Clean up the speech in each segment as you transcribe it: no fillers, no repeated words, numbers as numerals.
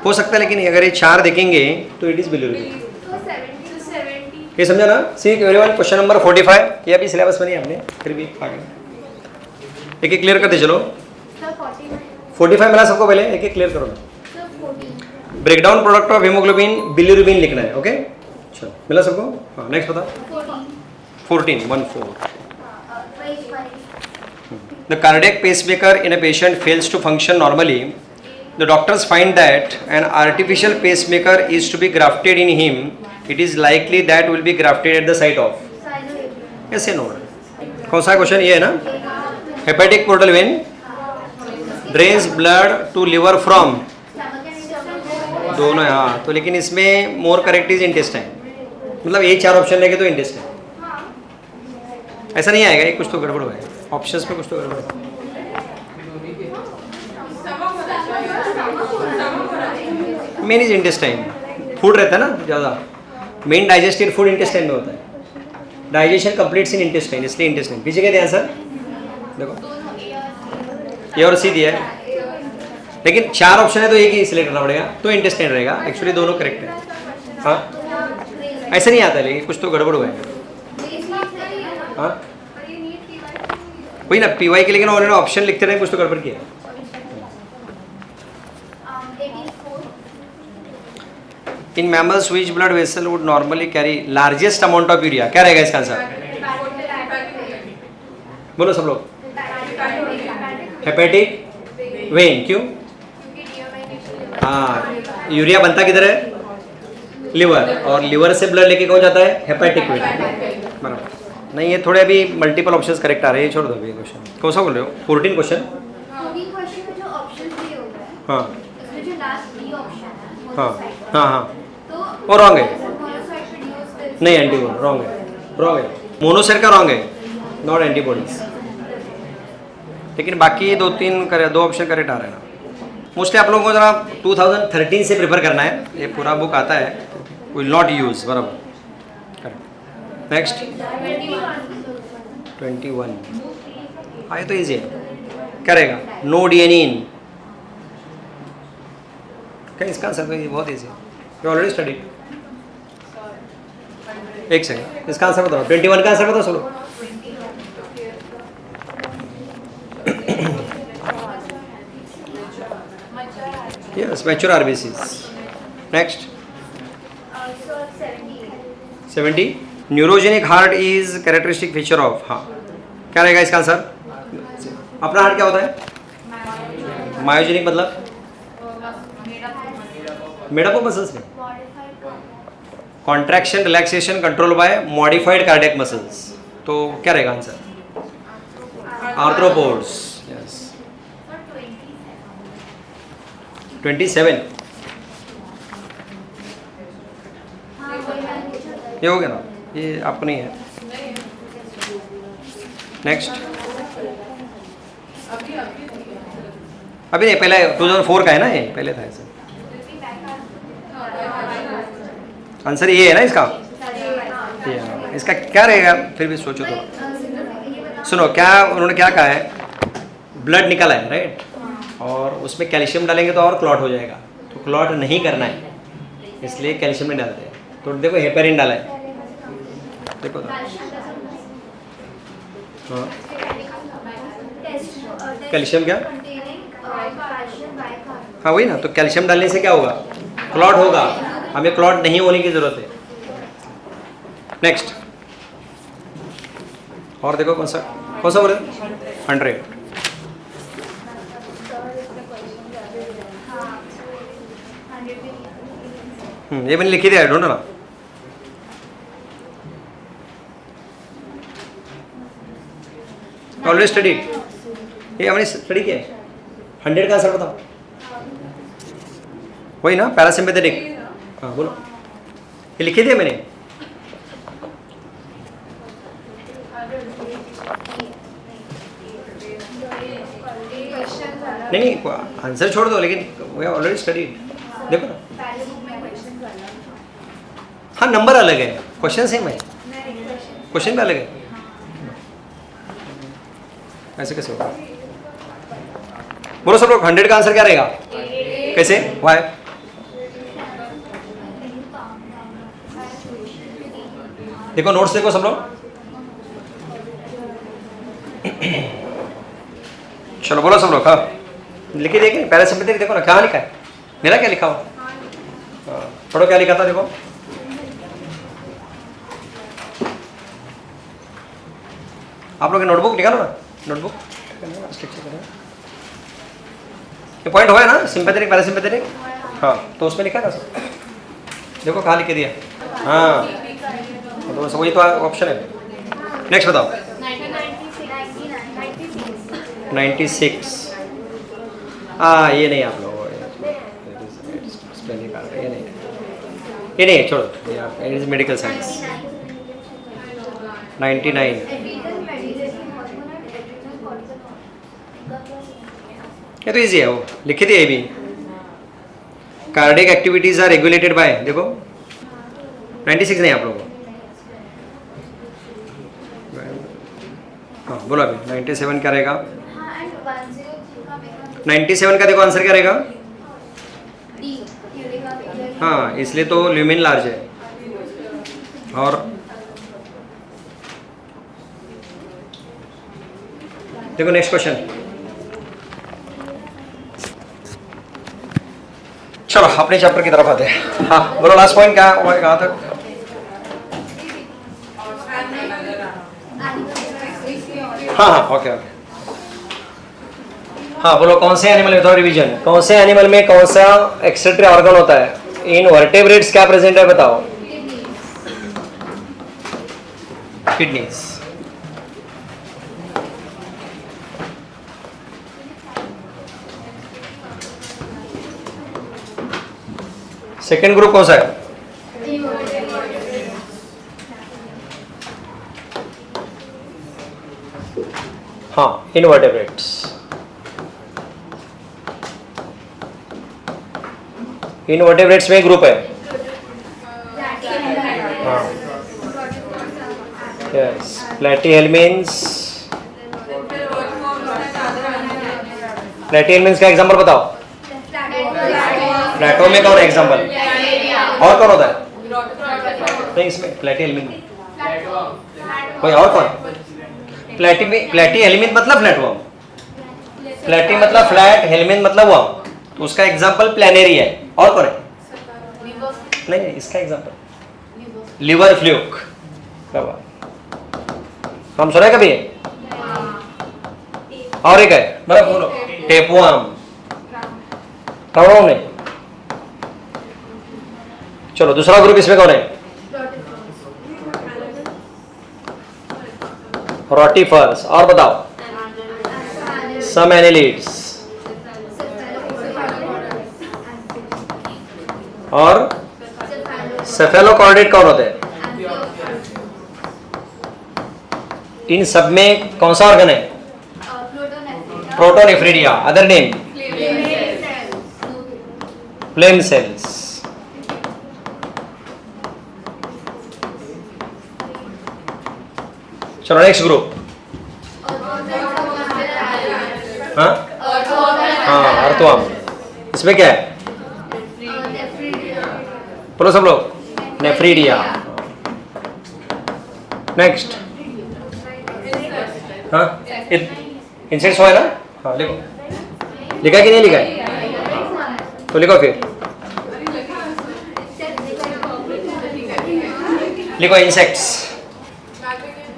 हो सकता है, लेकिन अगर ये 4 देखेंगे तो इट इज़ बिलीवेबल। ये समझा ना? सी एवरीवन, क्वेश्चन नंबर 45, ये अभी सिलेबस में नहीं हमने, फिर भी आगे एक एक क्लियर करते चलो। 45 मिला सबको, पहले एक एक क्लियर करो ना। Breakdown product of haemoglobin bilirubin लिखना है। ओके, चलो मिला सबको? हाँ, नेक्स्ट बता। 14 The cardiac pacemaker in a patient fails to function normally. The doctors find that an artificial pacemaker is to be grafted in him. It is likely that will be grafted at the site of. Yes or no? कौन सा question ये है ना? Hepatic portal vein drains blood to liver from. दोनों, हाँ। तो लेकिन इसमें मोर करेक्ट इज इंटेस्टाइन, मतलब ये 4 ऑप्शन लेंगे तो इंटेस्टाइन। ऐसा नहीं आएगा, ये कुछ तो गड़बड़ है ऑप्शंस में, कुछ तो गड़बड़ है। मेन इज इंटेस्टाइन, फूड रहता है ना ज़्यादा, मेन डाइजेस्टेड फूड इंटेस्टाइन में होता है, डाइजेशन कंप्लीट्स इन इंटेस्टाइन, इसलिए इंटेस्टाइन। पीछे क्या ध्यान सर, देखो ये और सी दिया है, लेकिन 4 ऑप्शन है तो एक ही सिलेक्ट करना पड़ेगा, तो इंटेस्टाइन रहेगा। एक्चुअली दोनों करेक्ट है। हाँ, ऐसा नहीं आता है, लेकिन कुछ तो गड़बड़ हुआ है। हाँ, वही ना पीवाई के, लेकिन उन्होंने ऑप्शन लिखते रहे, कुछ तो गड़बड़ किया। In mammals which blood vessel would normally carry largest amount of urea, क्या रहेगा इसका आंसर? बोलो सब लोग। हेपेटिक वेन, क्यों? हाँ, यूरिया बनता किधर है? लिवर, और लिवर से ब्लड लेके कौन जाता है? Hepatic when. बराबर। नहीं, ये थोड़े अभी मल्टीपल ऑप्शंस करेक्ट आ रहे हैं, छोड़ दो अभी क्वेश्चन। कौन सा बोल रहे हो? 14 क्वेश्चन। हाँ हाँ हाँ हाँ, वो रॉन्ग है। नहीं, एंटीबॉडी रॉन्ग है, रॉन्ग है। मोनोसाइट का रॉन्ग है, नॉट एंटीबॉडीज। लेकिन बाकी 2 ऑप्शन करेक्ट आ रहे हैं ना। मोस्टली आप लोगों को जरा 2013 से प्रिफर करना है, ये पूरा बुक आता है, विल नॉट यूज़। बराबर, करेक्ट। नेक्स्ट 21, हाँ ये तो ईजी है। क्या रहेगा? नो डिएनिन। क्या इसका आंसर? बहुत ईजी है, यू ऑलरेडी स्टडीड। एक सेकंड, इसका आंसर बताओ। 21 का आंसर बताओ चलो। Yes, mature RBCs. Next. 70. Neurogenic heart is characteristic feature of. हाँ, क्या रहेगा इसका आंसर? अपना हार्ट क्या होता है? मायोजेनिक मतलब मेडअप ऑफ मसल्स में contraction, relaxation, control by modified cardiac muscles. तो क्या रहेगा आंसर? आर्थ्रोपोड्स। 27, ये हो गया ना, ये आपको नहीं है। नेक्स्ट, अभी नहीं, पहले 2004 का है ना, ये पहले था ऐसा। आंसर ये है ना इसका? इसका क्या रहेगा? फिर भी सोचो तो। सुनो, क्या उन्होंने क्या कहा है? ब्लड निकला है, राइट, और उसमें कैल्शियम डालेंगे तो और क्लॉट हो जाएगा, तो क्लॉट नहीं करना है, इसलिए कैल्शियम नहीं डालते हैं। तो देखो हेपेरिन डाला है, देखो तो। हाँ, कैल्शियम क्या? हाँ वही ना, तो कैल्शियम डालने से क्या होगा? क्लॉट होगा, हमें क्लॉट नहीं होने की जरूरत है। नेक्स्ट, और देखो कौन सा बोले? 100। ये मैंने लिखी दिया, ढूंढो ना। ऑलरेडी स्टडीड, ये हमने स्टडी किया है। 100 का आंसर बताओ। वही ना, पैरासिम्पैथेटिक। हाँ बोलो, ये लिखी दिया मैंने। नहीं, आंसर छोड़ दो, लेकिन वी ऑलरेडी स्टडीड। देखो ना, हाँ नंबर अलग है, क्वेश्चन सेम है, क्वेश्चन भी अलग है। ऐसे कैसे होगा? बोलो सब लोग, 100 का आंसर क्या रहेगा? कैसे? वाई? देखो नोट्स देखो सब लोग। चलो बोलो सब लोग। हाँ लिखी देखिए पैरासिम्पैथेटिक देखो ना क्या लिखा है, मेरा क्या लिखा हो। हाँ पढ़ो क्या लिखा था देखो। आप लोग नोटबुक निकालो ना, नोटबुक ये पॉइंट हुआ है ना सिंपैथेटिक पैरासिम्पैथेटिक। हाँ तो उसमें लिखा है ना सब, देखो कहाँ लिख के दिया। हाँ तो वही तो ऑप्शन है। नेक्स्ट बताओ। 96। हाँ ये नहीं आप लोग, ये नहीं छोड़ो, इट इज मेडिकल साइंस। 99 ये तो इजी है, वो लिखी थी ये भी। Cardiac activities are regulated by, देखो 96 नहीं आप लोगों को। हाँ बोलो अभी 97 क्या रहेगा। 97 का देखो आंसर क्या रहेगा। हाँ इसलिए तो ल्यूमिन लार्ज है। और देखो नेक्स्ट क्वेश्चन। चलो अपने चैप्टर की तरफ आते हैं। हाँ बोलो लास्ट पॉइंट क्या कहाँ तक। हाँ हाँ ओके ओके। हाँ बोलो कौन से एनिमल विदाउट रिवीजन, कौन से एनिमल में कौन सा एक्सेटरी ऑर्गन होता है। इन वर्टेब्रेट्स क्या प्रेजेंट है बताओ। किडनीज। सेकेंड ग्रुप कौन सा है। हाँ इनवर्टेब्रेट्स। इनवर्टेब्रेट्स में ग्रुप है। हाँ यस प्लैटीहेल्मिन्स। प्लैटीहेल्मिन्स का एग्जांपल बताओ। प्लेटो में कौन है एग्जांपल, और कौन होता है। नहीं इसमें प्लैटीहेल्मिन कोई और कौन। प्लैटीहेल्मिन मतलब फ्लैटवर्म, प्लैटी मतलब फ्लैट, हेल्मिन मतलब वर्म, तो उसका एग्जांपल प्लैनेरी है। और कौन है। नहीं इसका एग्जांपल लिवर फ्लूक, हम सुना है कभी। और एक है मतलब बोलो टेपवर्म, नहीं। चलो दूसरा ग्रुप इसमें कौन है। रोटिफर्स। और बताओ। सम एनिलिड्स। और सेफेलोकॉर्डेट कौन होते हैं। इन सब में कौन सा ऑर्गन है। Protonephridia. Other name flame cells. चलो नेक्स्ट ग्रुप। हाँ हाँ अर्थवर्म। इसमें क्या है। बोलो सब लोग नेफ्रीडिया। नेक्स्ट। हाँ इंसेक्ट्स है ना। हाँ लिखो, लिखा कि नहीं लिखा है तो लिखो फिर। लिखो इंसेक्ट्स।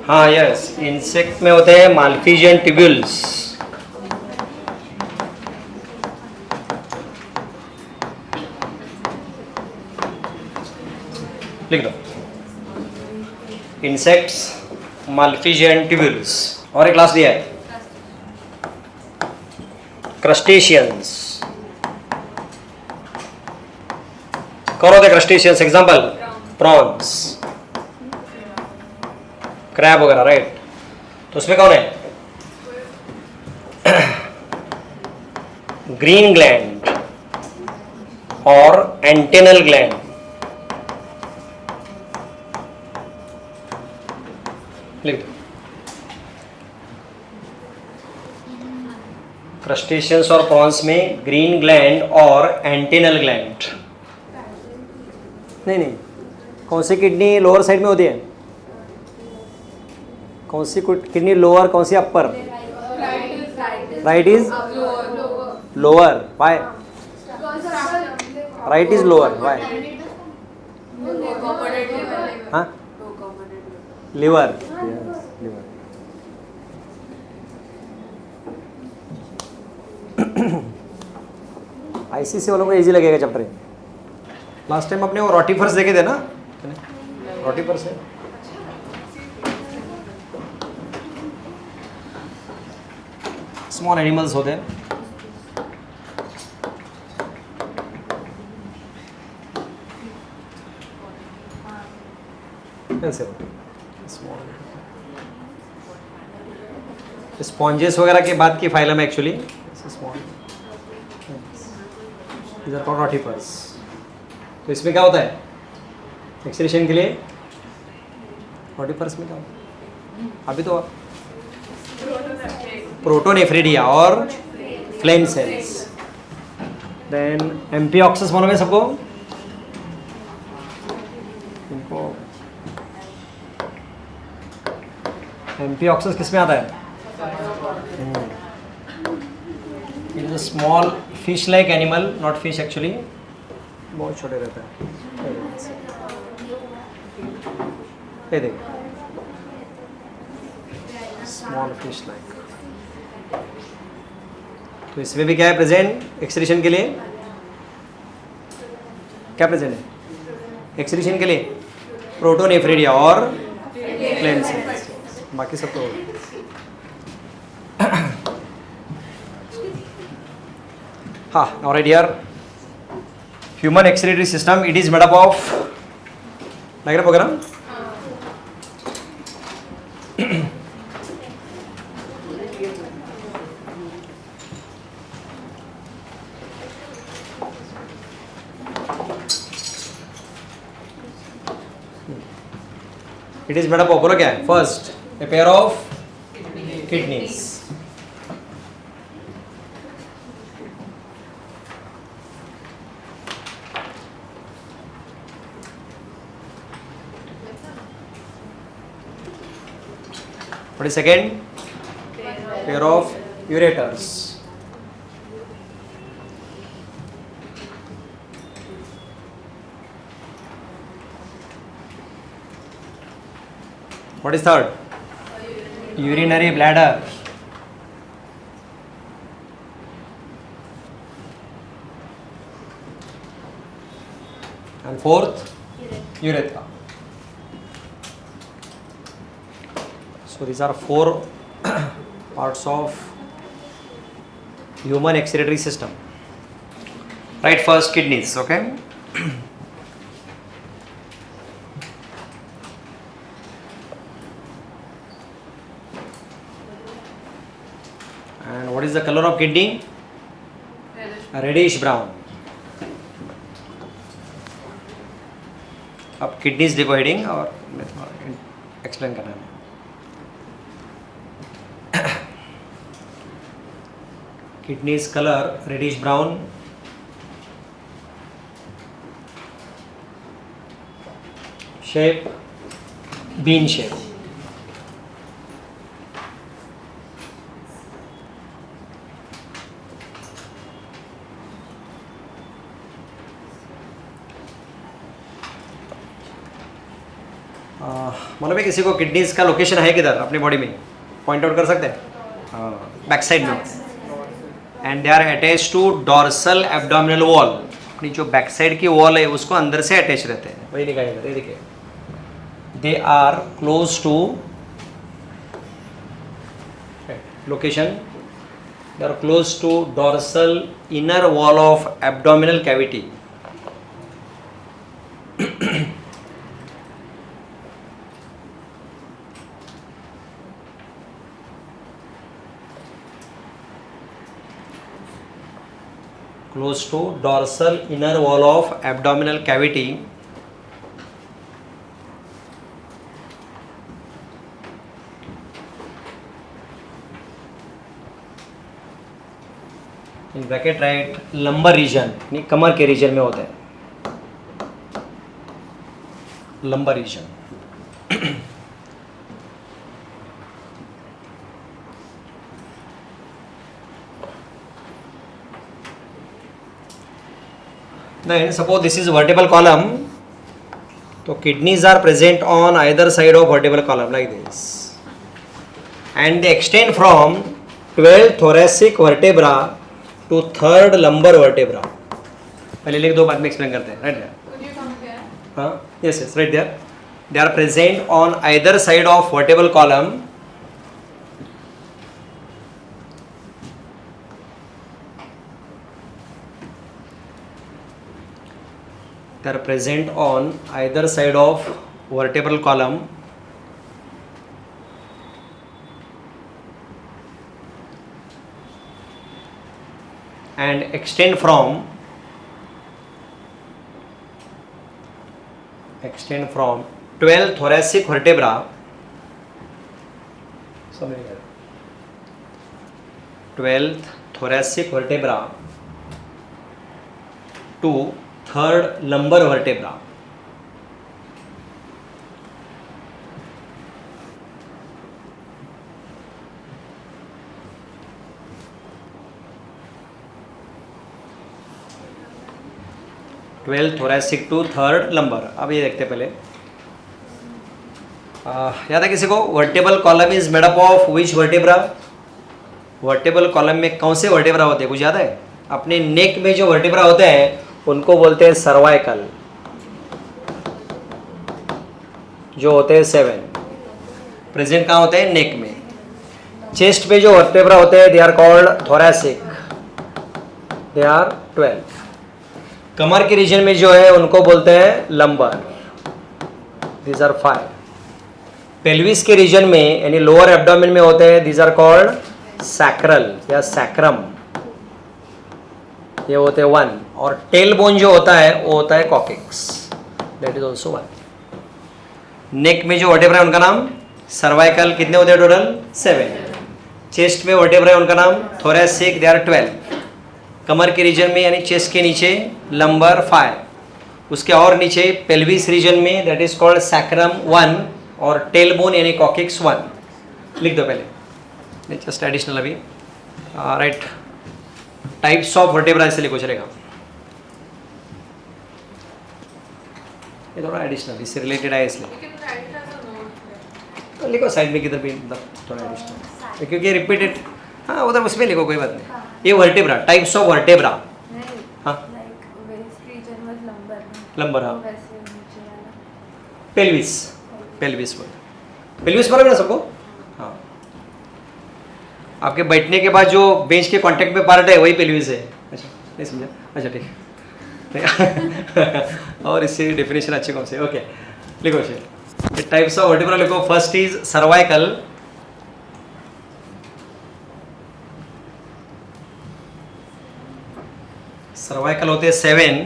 हाँ यस इंसेक्ट में होते हैं माल्फिजियन ट्यूब्यूल्स। लिख दो इंसेक्ट्स माल्फिजियन ट्यूब्यूल्स। और एक क्लास दिया है क्रस्टेशियंस। कौन होते हैं क्रस्टेशियंस। एग्जांपल प्रॉन्स, क्रैब वगैरह, राइट। तो उसमें कौन है ग्रीन ग्लैंड और एंटेनल ग्लैंड। लिख दो क्रस्टेशियंस और प्रॉन्स में ग्रीन ग्लैंड और एंटेनल ग्लैंड। नहीं कौन सी किडनी लोअर साइड में होती है। कौन सी किडनी लोअर, कौन सी upper? Right is lower. Why? Right is lower. Why? हाँ, लिवर. लिवर. आईसीसी वालों को इजी लगेगा चैप्टर. लास्ट टाइम अपने वो रोटीफर्स देखे थे ना, रोटीफर्स है. स्मॉल एनिमल्स होते हैं. कैसे स्पॉन्जेस वगैरह के बाद की फाइलम एक्चुअली इधर कौन रोटीफर्स. तो इसमें क्या होता है एक्सक्रीशन के लिए? रोटीफर्स में क्या होता है अभी तो? प्रोटोनेफ्रिडिया और फ्लेम सेल्स. देन एम्पिऑक्सस मालूम है सबको? इनको एम्पिऑक्सस किस में आता है? It is a small fish like animal, not fish actually, बहुत छोटे रहता है. ये देखिए स्मॉल फिश लाइक. तो इसमें भी क्या है प्रेजेंट एक्सक्रीशन के लिए? क्या प्रेजेंट है एक्सक्रीशन के लिए? प्रोटोनेफ्रिडिया और फ्लेम सेल्स. बाकी सब तो हाँ. now right here human excretory system, it is made up of diagram वगैरह. it is made up of, बोलो क्या है? first a pair of kidneys. What is second? Pair of ureters. What is third? Urinary bladder. And fourth, urethra. So these are four parts of human excretory system. Right, first kidneys, okay? And what is the color of kidney? Reddish brown. अब kidneys देखो heading और explain करना है. Kidneys color reddish brown. Shape bean shape. मालूम है किसी को kidneys का लोकेशन है किधर अपनी बॉडी में? पॉइंट आउट कर सकते हैं? बैक साइड में. And they are attach to dorsal abdominal wall. अपनी जो बैक साइड की वॉल है उसको अंदर से अटैच रहते हैं. वही लिखा है इधर, ये देखिए. They are close to location. They are close to dorsal inner wall of abdominal cavity. close to dorsal inner wall of abdominal cavity. In bracket write lumbar region, यानी कमर के रीजन में होता है. lumbar region. Then suppose this is vertebral column, so kidneys are present on either side of vertebral column like this, and they extend from 12th thoracic vertebra to 3rd lumbar vertebra. पहले लिख दो, बाद में explain करते हैं. Right there. Could you come here? हाँ, yes, right there. They are present on either side of vertebral column. They are present on either side of vertebral column and extend from 12th thoracic vertebra. 12th thoracic vertebra to 3rd lumbar vertebra. Twelfth thoracic to 3rd lumbar. अब ये देखते हैं पहले. याद है किसी को? Vertebral column is made up of which vertebra? Vertebral column में कौन से वर्टेब्रा होते हैं, कुछ याद है? अपने नेक में जो वर्टेब्रा होते हैं उनको बोलते हैं सर्वाइकल, जो होते हैं 7. प्रेजेंट कहाँ होते हैं? नेक में. चेस्ट पे जो वर्टेब्रा होते हैं they are called thoracic, they are 12. कमर के रीजन में जो है उनको बोलते हैं लंबर, दीज आर 5. पेल्विस के रीजन में यानी लोअर एब्डोमेन में होते हैं, दीज आर कॉल्ड सैक्रल या सैक्रम, ये होते हैं 1. और टेल बोन जो होता है वो होता है कॉकेक्स, दैट इज ऑल्सो 1. नेक में जो वर्टेब्रा है उनका नाम सर्वाइकल, कितने होते हैं टोटल? 7. चेस्ट में वर्टेब्रा है उनका नाम थोरेसिक, दे आर 12. कमर के रीजन में यानी चेस्ट के नीचे लंबर 5. उसके और नीचे पेल्विस रीजन में दैट इज कॉल्ड सैक्रम 1 और टेल बोन यानी कॉकेक्स 1. लिख दो पहले, जस्ट एडिशनल अभी. राइट, टाइप्स ऑफ वर्टेब्रा ऐसे लिखो चलेगा. ये थोड़ा एडिशनल इससे रिलेटेड है इसलिए You can write it as a note. तो लिखो साइड में किधर भी, मतलब थोड़ा एडिशनल, क्योंकि रिपीटेड. हाँ उधर उसमें लिखो, कोई बात नहीं. ये वर्टेब्रा, टाइप्स ऑफ वर्टेब्रा. हाँ, लंबर. हाँ, पेल्विस, पेल्विस बोल, पेल्विस बोला ना सबको. हाँ, आपके बैठने के बाद जो बेंच के कांटेक्ट में पार्ट है वही पेल्विस है. अच्छा, नहीं समझा? अच्छा ठीक है. और इससे डेफिनेशन अच्छी कौन से? ओके, लिखो ये टाइप्स ऑफ वर्टेब्रा लिखो. फर्स्ट इज सर्वाइकल, सर्वाइकल होते हैं 7,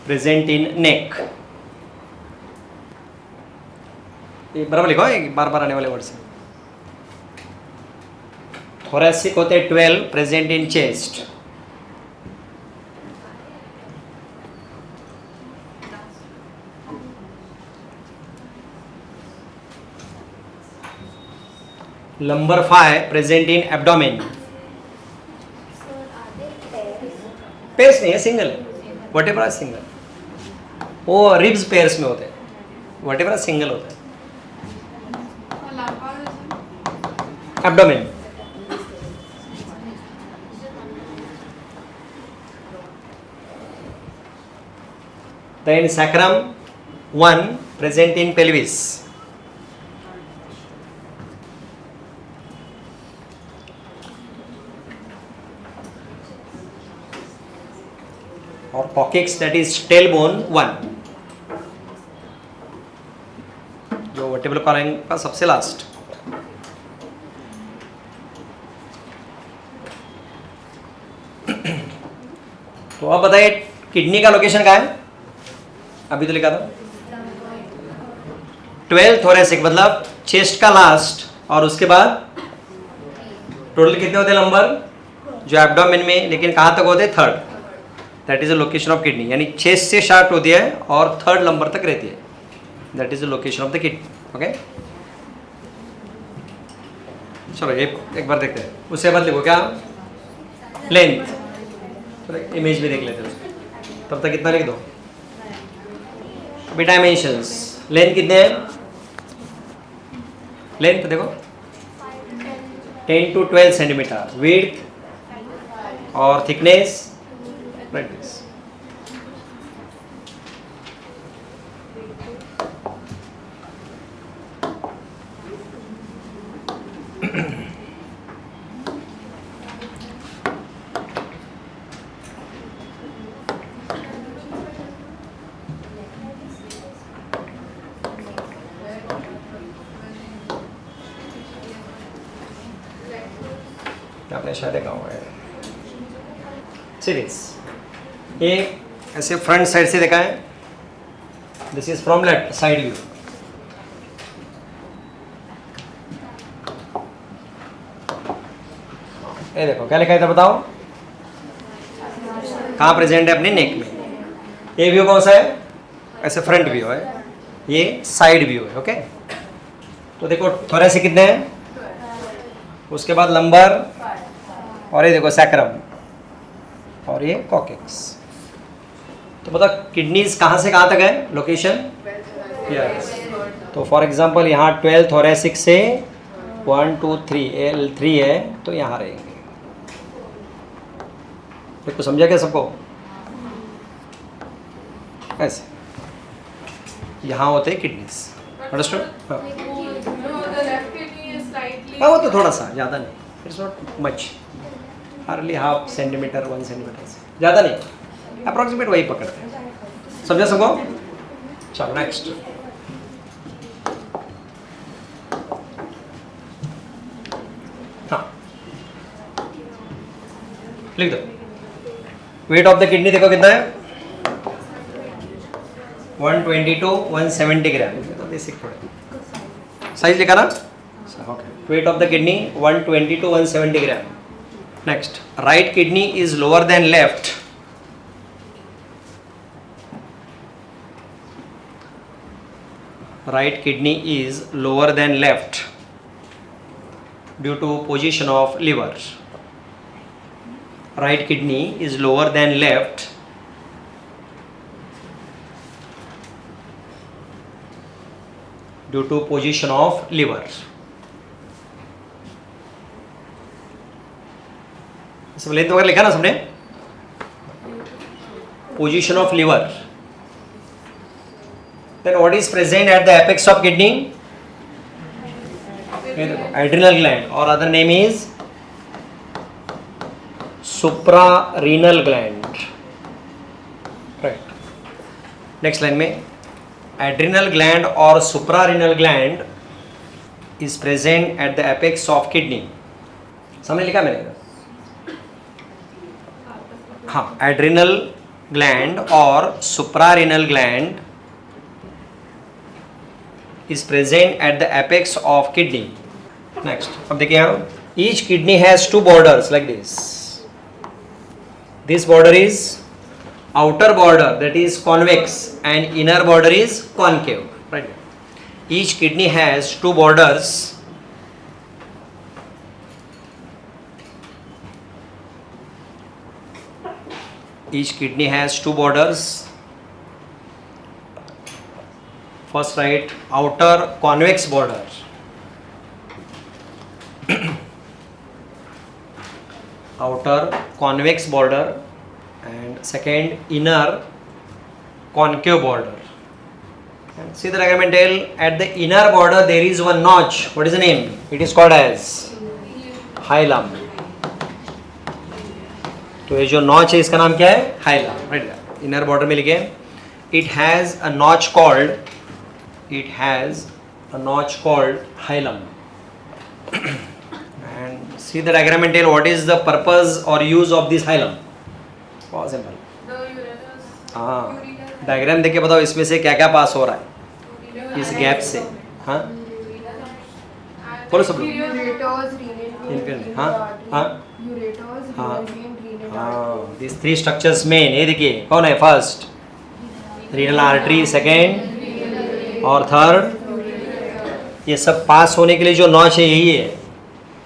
प्रेजेंट इन नेक. ये बराबर लिखो, बार बार आने वाले वर्ड से. थोरेसिक होते हैं 12, present in chest. Lumbar 5, present in abdomen. Pairs नहीं है, सिंगल है. वर्टेब्रा सिंगल, वो रिब्स पेयर्स में होते हैं, वर्टेब्रा सिंगल होता है. Abdomen. Then sacrum 1 present in pelvis. और कॉकेक्स दैट इज टेलबोन 1, जो वर्टेब्रल कॉलम का सबसे लास्ट. तो अब बताइए किडनी का लोकेशन कहाँ है? अभी तो लिखा था 12 थोरेसिक, मतलब चेस्ट का लास्ट, और उसके बाद टोटल कितने होते हैं नंबर जो एब्डोमेन में, लेकिन कहाँ तक होते हैं? 3rd. That is the location of kidney, यानी चेस्ट से स्टार्ट होती है और 3rd नंबर तक रहती है. That is the location of the kidney. Okay, चलो एक बार देखते हैं. उससे बाद लिखो क्या? लेंथ इमेज भी देख लेते हैं उसको, तब तक कितना लिख दो अभी डायमेंशंस। लेंथ कितने हैं, लेंथ देखो 10 to 12 सेंटीमीटर, विड्थ और थिकनेस लाइक दिस। आपने शायद देखा हुआ है सीरीज, ये ऐसे फ्रंट साइड से देखा है, this is from left side view. ये देखो क्या लिखा है था बताओ, कहाँ प्रेजेंट है अपने नेक में। ये व्यू कौन सा है, ऐसे फ्रंट व्यू है, ये साइड व्यू है। ओके तो देखो थोड़े से कितने हैं, उसके बाद लंबर, और ये देखो सैक्रम, और ये कॉकेक्स। तो बताओ किडनीज कहाँ से कहाँ तक है लोकेशन, यस। तो फॉर एग्जांपल यहाँ 12 थोरेसिक से 1 2 3 L3 है, तो यहाँ रहेंगे। देखो समझा क्या सबको, ऐसे यहाँ होते हैं किडनीज, अंडरस्टूड। हाँ The left kidney is slightly. हाँ वो तो थोड़ा सा, ज़्यादा नहीं, it's not much, hardly half centimetre 1 centimetre से ज़्यादा नहीं, अप्रॉक्सीमेट वही पकड़ते हैं। समझा सबको, चलो नेक्स्ट। हाँ लिख दो, वेट ऑफ द किडनी देखो कितना है, 120 to 170 ग्राम, तो बेसिक थोड़ा साइज लिखा ना। Okay weight of the kidney 120 to 170 gram. Next, right kidney is lower than left, right kidney is lower than left due to position of liver. Right kidney is lower than left due to position of liver. सब length वगैरह लिखा ना सबने, position of liver. Then what is present at the apex of kidney? Adrenal gland, or other name is suprarenal gland. Right. Next line में adrenal gland or suprarenal gland is present at the apex of kidney. सामने लिखा मैंने, हाँ adrenal gland or suprarenal gland is present at the apex of kidney. Next, अब देखिए यहाँ, each kidney has two borders like this. This border is outer border, that is convex, and inner border is concave. Right. Each kidney has two borders. Each kidney has two borders. First write outer convex border, outer convex border, and second inner concave border. And see the diagram and tell, at the inner border there is one notch. What is the name? It is called as hilum. तो ये जो notch है इसका नाम क्या है, hilum. Right, inner border में लिखे, it has a notch called hilum. And see the diagram and tell what is the purpose or use of this hilum. बहुत सिंपल, The ureters. हाँ डायग्राम देख के बताओ इसमें से क्या क्या पास हो रहा है इस गैप से। हाँ बोलो सब लोग। ureters, हाँ हाँ ureters, हाँ renal vein, renal हाँ, दिस 3 स्ट्रक्चर्स मेन। ये देखिए कौन है, फर्स्ट रीनल आर्टरी, सेकेंड और थर्ड। ये सब पास होने के लिए जो नॉच है यही है।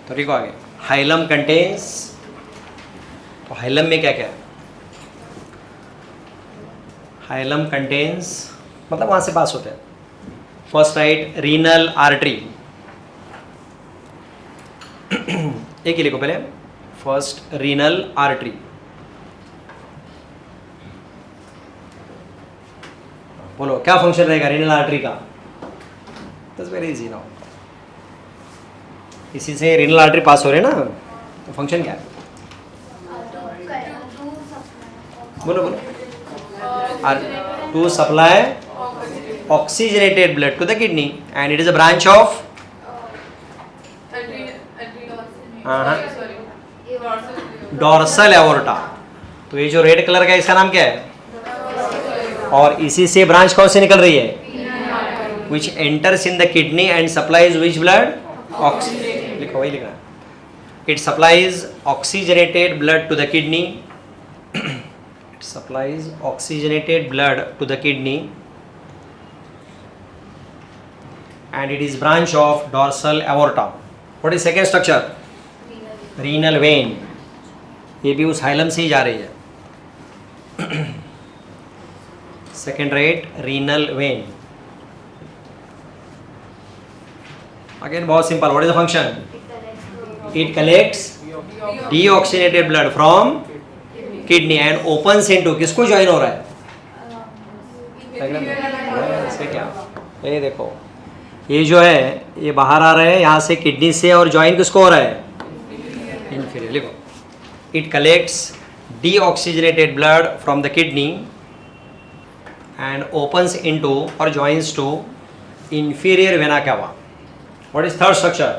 तो देखो आगे, हाइलम कंटेन्स, तो हाइलम में क्या क्या है, हाइलम कंटेन्स, मतलब वहाँ से पास होते हैं. First right renal artery. एक ही लिखो पहले. First renal artery. बोलो क्या फंक्शन रहेगा रीनल आर्टरी का? That's very easy now. इसी से रीनल आर्टरी पास हो रहे हैं ना, तो फंक्शन क्या है? बोलो बोलो. To supply oxygenated blood to the kidney and it is a branch of dorsal aorta. तो ये जो रेड कलर का है इसका नाम क्या है? और इसी से ब्रांच कौन से निकल रही है? which enters in the kidney and supplies which blood? लिखो वही लिखना. It supplies oxygenated blood to the kidney. It supplies oxygenated blood to the kidney and it is branch of dorsal aorta. What is second structure? Renal vein. ये भी उस hilum से ही जा रही है. Second right renal vein. Again बहुत simple. What is the function? It collects deoxygenated blood from kidney and opens into, किसको join हो रहा है? इससे क्या? ये देखो ये जो है ये बाहर आ रहा है यहाँ से किडनी से और ज्वाइन किसको हो रहा है? इन्फीरियर. लिखो. It collects deoxygenated blood from the kidney and opens into और joins to inferior vena cava. What is third structure?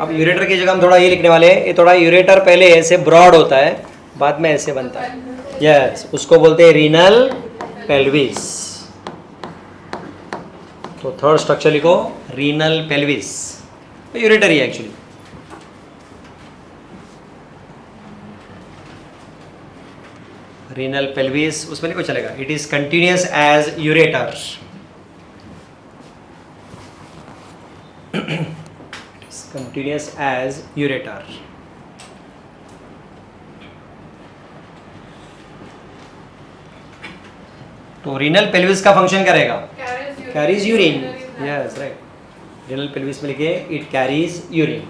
अब यूरेटर की जगह हम थोड़ा ये लिखने वाले हैं. ये थोड़ा यूरेटर पहले ऐसे ब्रॉड होता है, बाद में ऐसे बनता है. यस, उसको बोलते हैं रीनल पेल्विस. तो थर्ड स्ट्रक्चर लिखो रीनल पेल्विस. यूरेटर ही एक्चुअली. रीनल पेल्विस उसमें लिखो चलेगा. It is continuous as ureter. Continuous as ureter. तो रीनल पेल्विस का फंक्शन क्या रहेगा? Carries urine. Yes right. Renal pelvis में लिखे it carries urine.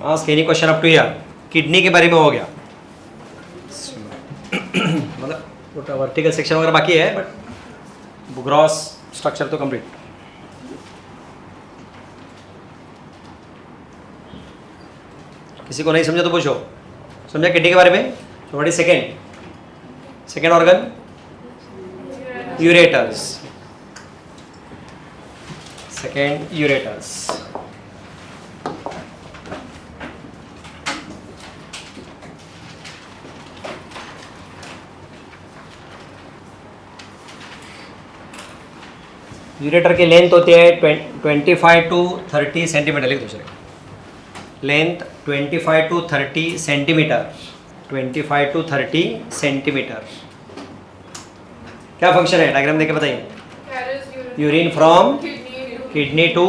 Ask any question up to here. Kidney के बारे में हो गया. मतलब वर्टिकल सेक्शन वगैरह बाकी है बट ग्रॉस स्ट्रक्चर तो कंप्लीट. किसी को नहीं समझा तो पूछो. समझा किडनी के बारे में? So what is second organ? Ureters. Second ureters. Ureter की लेंथ होती है 25 टू 30 सेंटीमीटर. लिख दो चलेगा. Length 25 to 30 centimeter. 25 to 30 centimeter. क्या फंक्शन है? डायग्राम देके बताइए. Urine from kidney to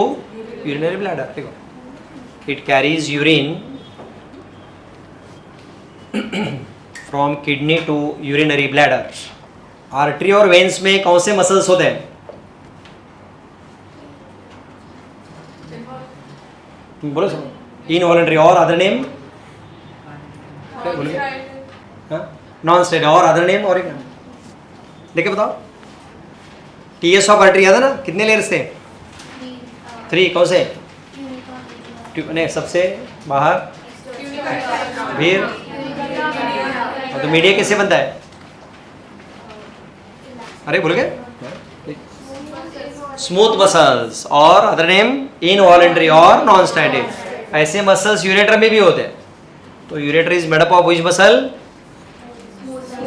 urinary bladder. देखो it carries urine from kidney to urinary bladder. Artery और वेन्स में कौन से मसल्स होते हैं? बोलो सब. इनवॉलंटरी और अदर नेम? नॉन स्टेट और अदर नेम? और एक नाम देखे बताओ. टीएस ऑफ आर्टरी याद है ना? कितने लेयर्स थे? 3. कौन से? नहीं सबसे बाहर फिर तो मीडिया कैसे बनता है? अरे बोल गए. स्मूथ मसल्स और अदर नेम इनवॉलंटरी और नॉन स्टैटिक. ऐसे मसल्स यूरेटर में भी होते हैं. तो ureter is made up of which muscle?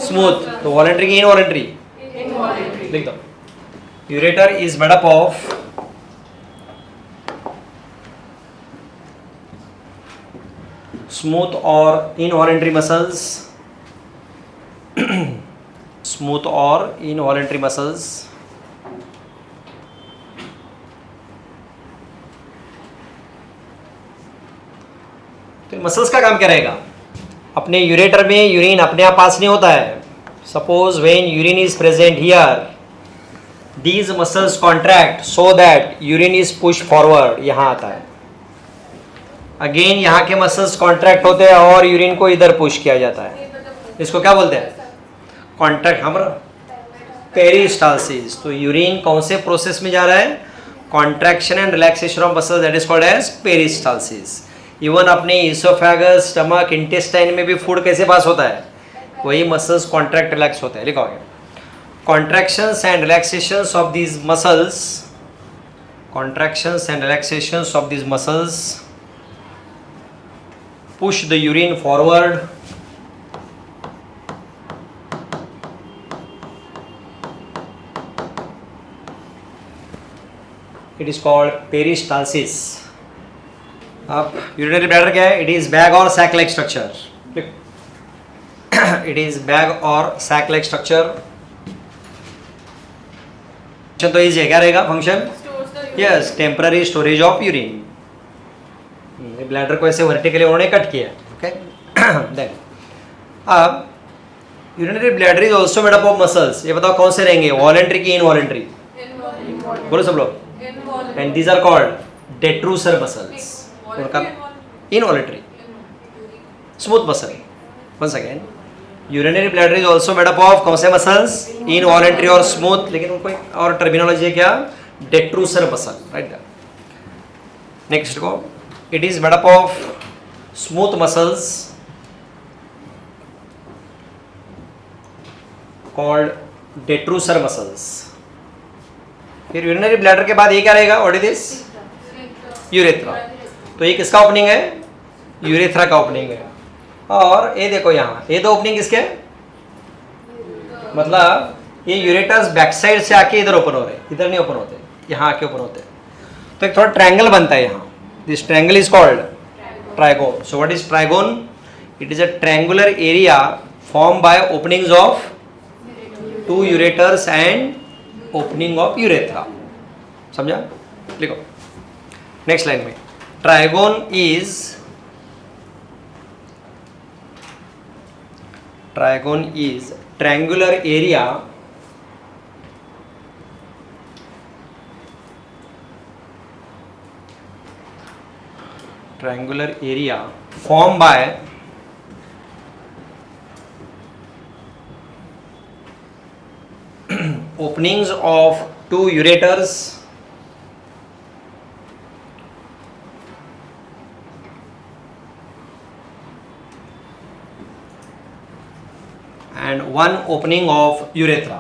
Smooth. तो वॉलंटरी की इनवॉलंटरी? लिख दो. Ureter is made up of smooth और इनवॉलंटरी मसल्स. स्मूथ और इनवॉलंटरी मसल्स तो मसल्स का काम क्या रहेगा? अपने यूरेटर में यूरिन अपने आप पास नहीं होता है. Suppose when urine is present here, these muscles contract so that urine is pushed forward. यहाँ आता है. अगेन यहाँ के मसल्स कॉन्ट्रैक्ट होते हैं और यूरिन को इधर पुश किया जाता है. इसको क्या बोलते हैं? कॉन्ट्रैक्ट. हमारा पेरिस्टालसिस. तो यूरिन कौन से प्रोसेस में जा रहा है? Contraction and relaxation of muscles, that is called as peristalsis. Even अपने इसोफेगस, स्टमक, इंटेस्टाइन में भी फूड कैसे पास होता है? वही मसल्स कॉन्ट्रैक्ट रिलैक्स होते हैं. लिखा होगा contractions and relaxations of these muscles, contractions and relaxations of these muscles push the urine forward. It is called peristalsis. अब urinary bladder क्या है? It is bag or sac like structure. It is bag or sac like structure. तो easy है. क्या रहेगा function? Yes, temporary storage of urine. Bladder को ऐसे vertically उन्होंने कट किया. ओके. देन अब urinary bladder is also made up of muscles. ये बताओ कौन से रहेंगे? वॉलेंट्री की इनवॉलेंट्री? बोलो सब लोग. And these are called detrusor muscles. उनका involuntary smooth muscle. Once again, urinary bladder is also made up of कौन से मसल्स? इनवॉलेंट्री और स्मूथ. लेकिन उनको एक और टर्मिनोलॉजी है क्या? Detrusor muscle. राइट. नेक्स्ट को, it is made up of smooth muscles called detrusor muscles. फिर यूरिनरी ब्लैडर के बाद ये क्या रहेगा? What is this? यूरेथ्रा. तो ये किसका ओपनिंग है? यूरेथ्रा का ओपनिंग है. और ये देखो यहाँ, ये दो ओपनिंग किसके? मतलब ये यूरेटस बैक साइड से आके इधर ओपन हो रहे, इधर नहीं ओपन होते, यहाँ आके ओपन होते हैं. तो एक थोड़ा ट्रायंगल बनता है यहाँ. This triangle is called trigone. So what is trigone? It is a triangular area form by openings of two ureters and opening of urethra. समझा? लिखो नेक्स्ट लाइन में. Trigone is triangular area formed by openings of two ureters and one opening of urethra.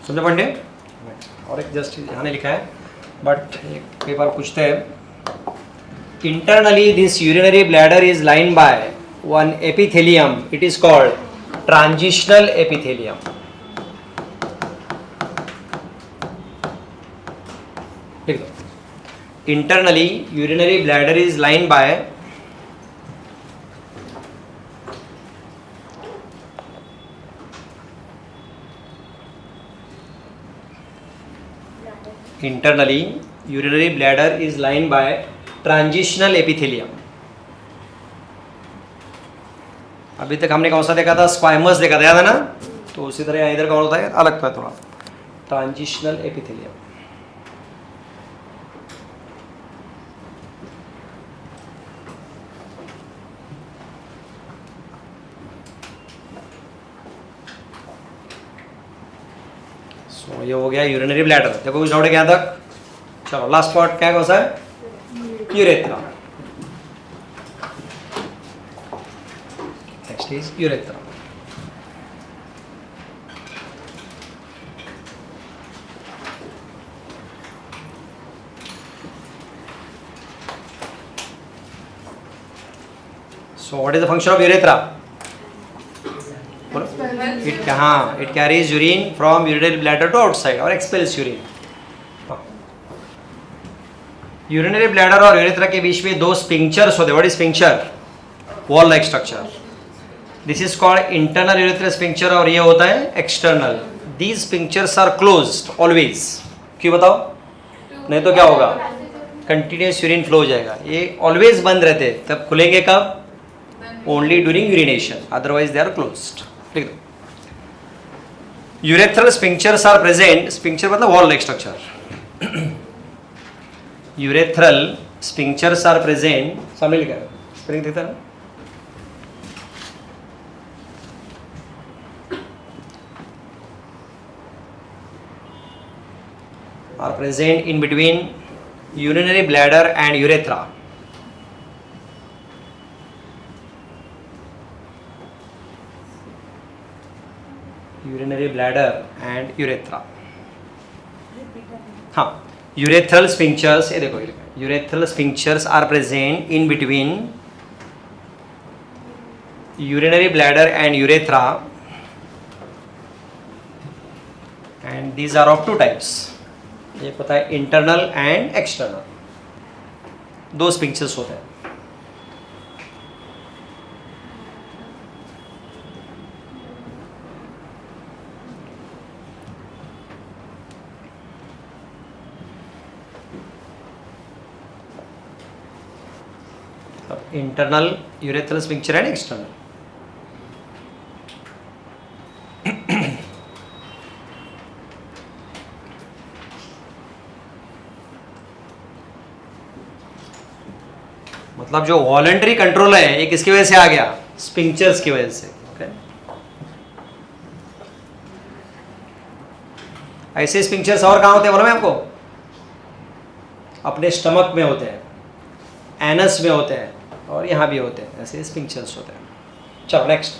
समझे पांडे? और एक just यहाँ ने लिखा है, बट कई बार पूछते हैं. Internally this urinary bladder is line by one epithelium. It is called transitional epithelium. Internally, urinary bladder is lined by transitional epithelium. अभी तक हमने कौन सा देखा था? स्क्वाइमस देखा था, याद है ना? तो उसी तरह इधर कौन होता है? अलग था थोड़ा. Transitional epithelium. तो ये हो गया यूरिनरी ब्लैडर. देखो कुछ डाउट है क्या तक? चलो लास्ट पार्ट क्या कौन सा है? Urethra. Next is urethra. So what is the function of urethra? It carries urine from urinary bladder to outside or expels urine. Urinary bladder और यूरेथ्रा के बीच में दो स्पिंक्चर्स होते हैं. What is sphincter? Wall like structure. This is called internal urethral sphincter और ये होता है external. These sphincters are closed always. क्यों बताओ? नहीं तो क्या होगा? कंटिन्यूस यूरिन फ्लो हो जाएगा. ये ऑलवेज बंद रहते हैं. तब खुलेंगे कब? Only during urination, otherwise they are closed. लिख दो. Urethral sphincters are present. Sphincter मतलब wall like structure. Urethral sphincters are present. सामने लिखा है, स्पेलिंग देखता ना. Are present in between urinary bladder and urethra. Urinary bladder and urethra. हाँ, urethral sphincters, ये देखो ये लिखा है. Urethral sphincters are present in between urinary bladder and urethra, and these are of two types. ये पता है, इंटरनल एंड एक्सटर्नल. दो स्पिंक्चर्स होते हैं. Internal urethral sphincter and external. मतलब जो वॉलंटरी कंट्रोल है ये किसकी वजह से आ गया? स्पिंक्चर्स की वजह से. ओके, ऐसे स्पिंक्चर्स और कहाँ होते हैं मालूम है आपको? अपने स्टमक में होते हैं, एनस में होते हैं, और यहाँ भी होते हैं. ऐसे स्पिंक्चर्स होते हैं. चलो नेक्स्ट.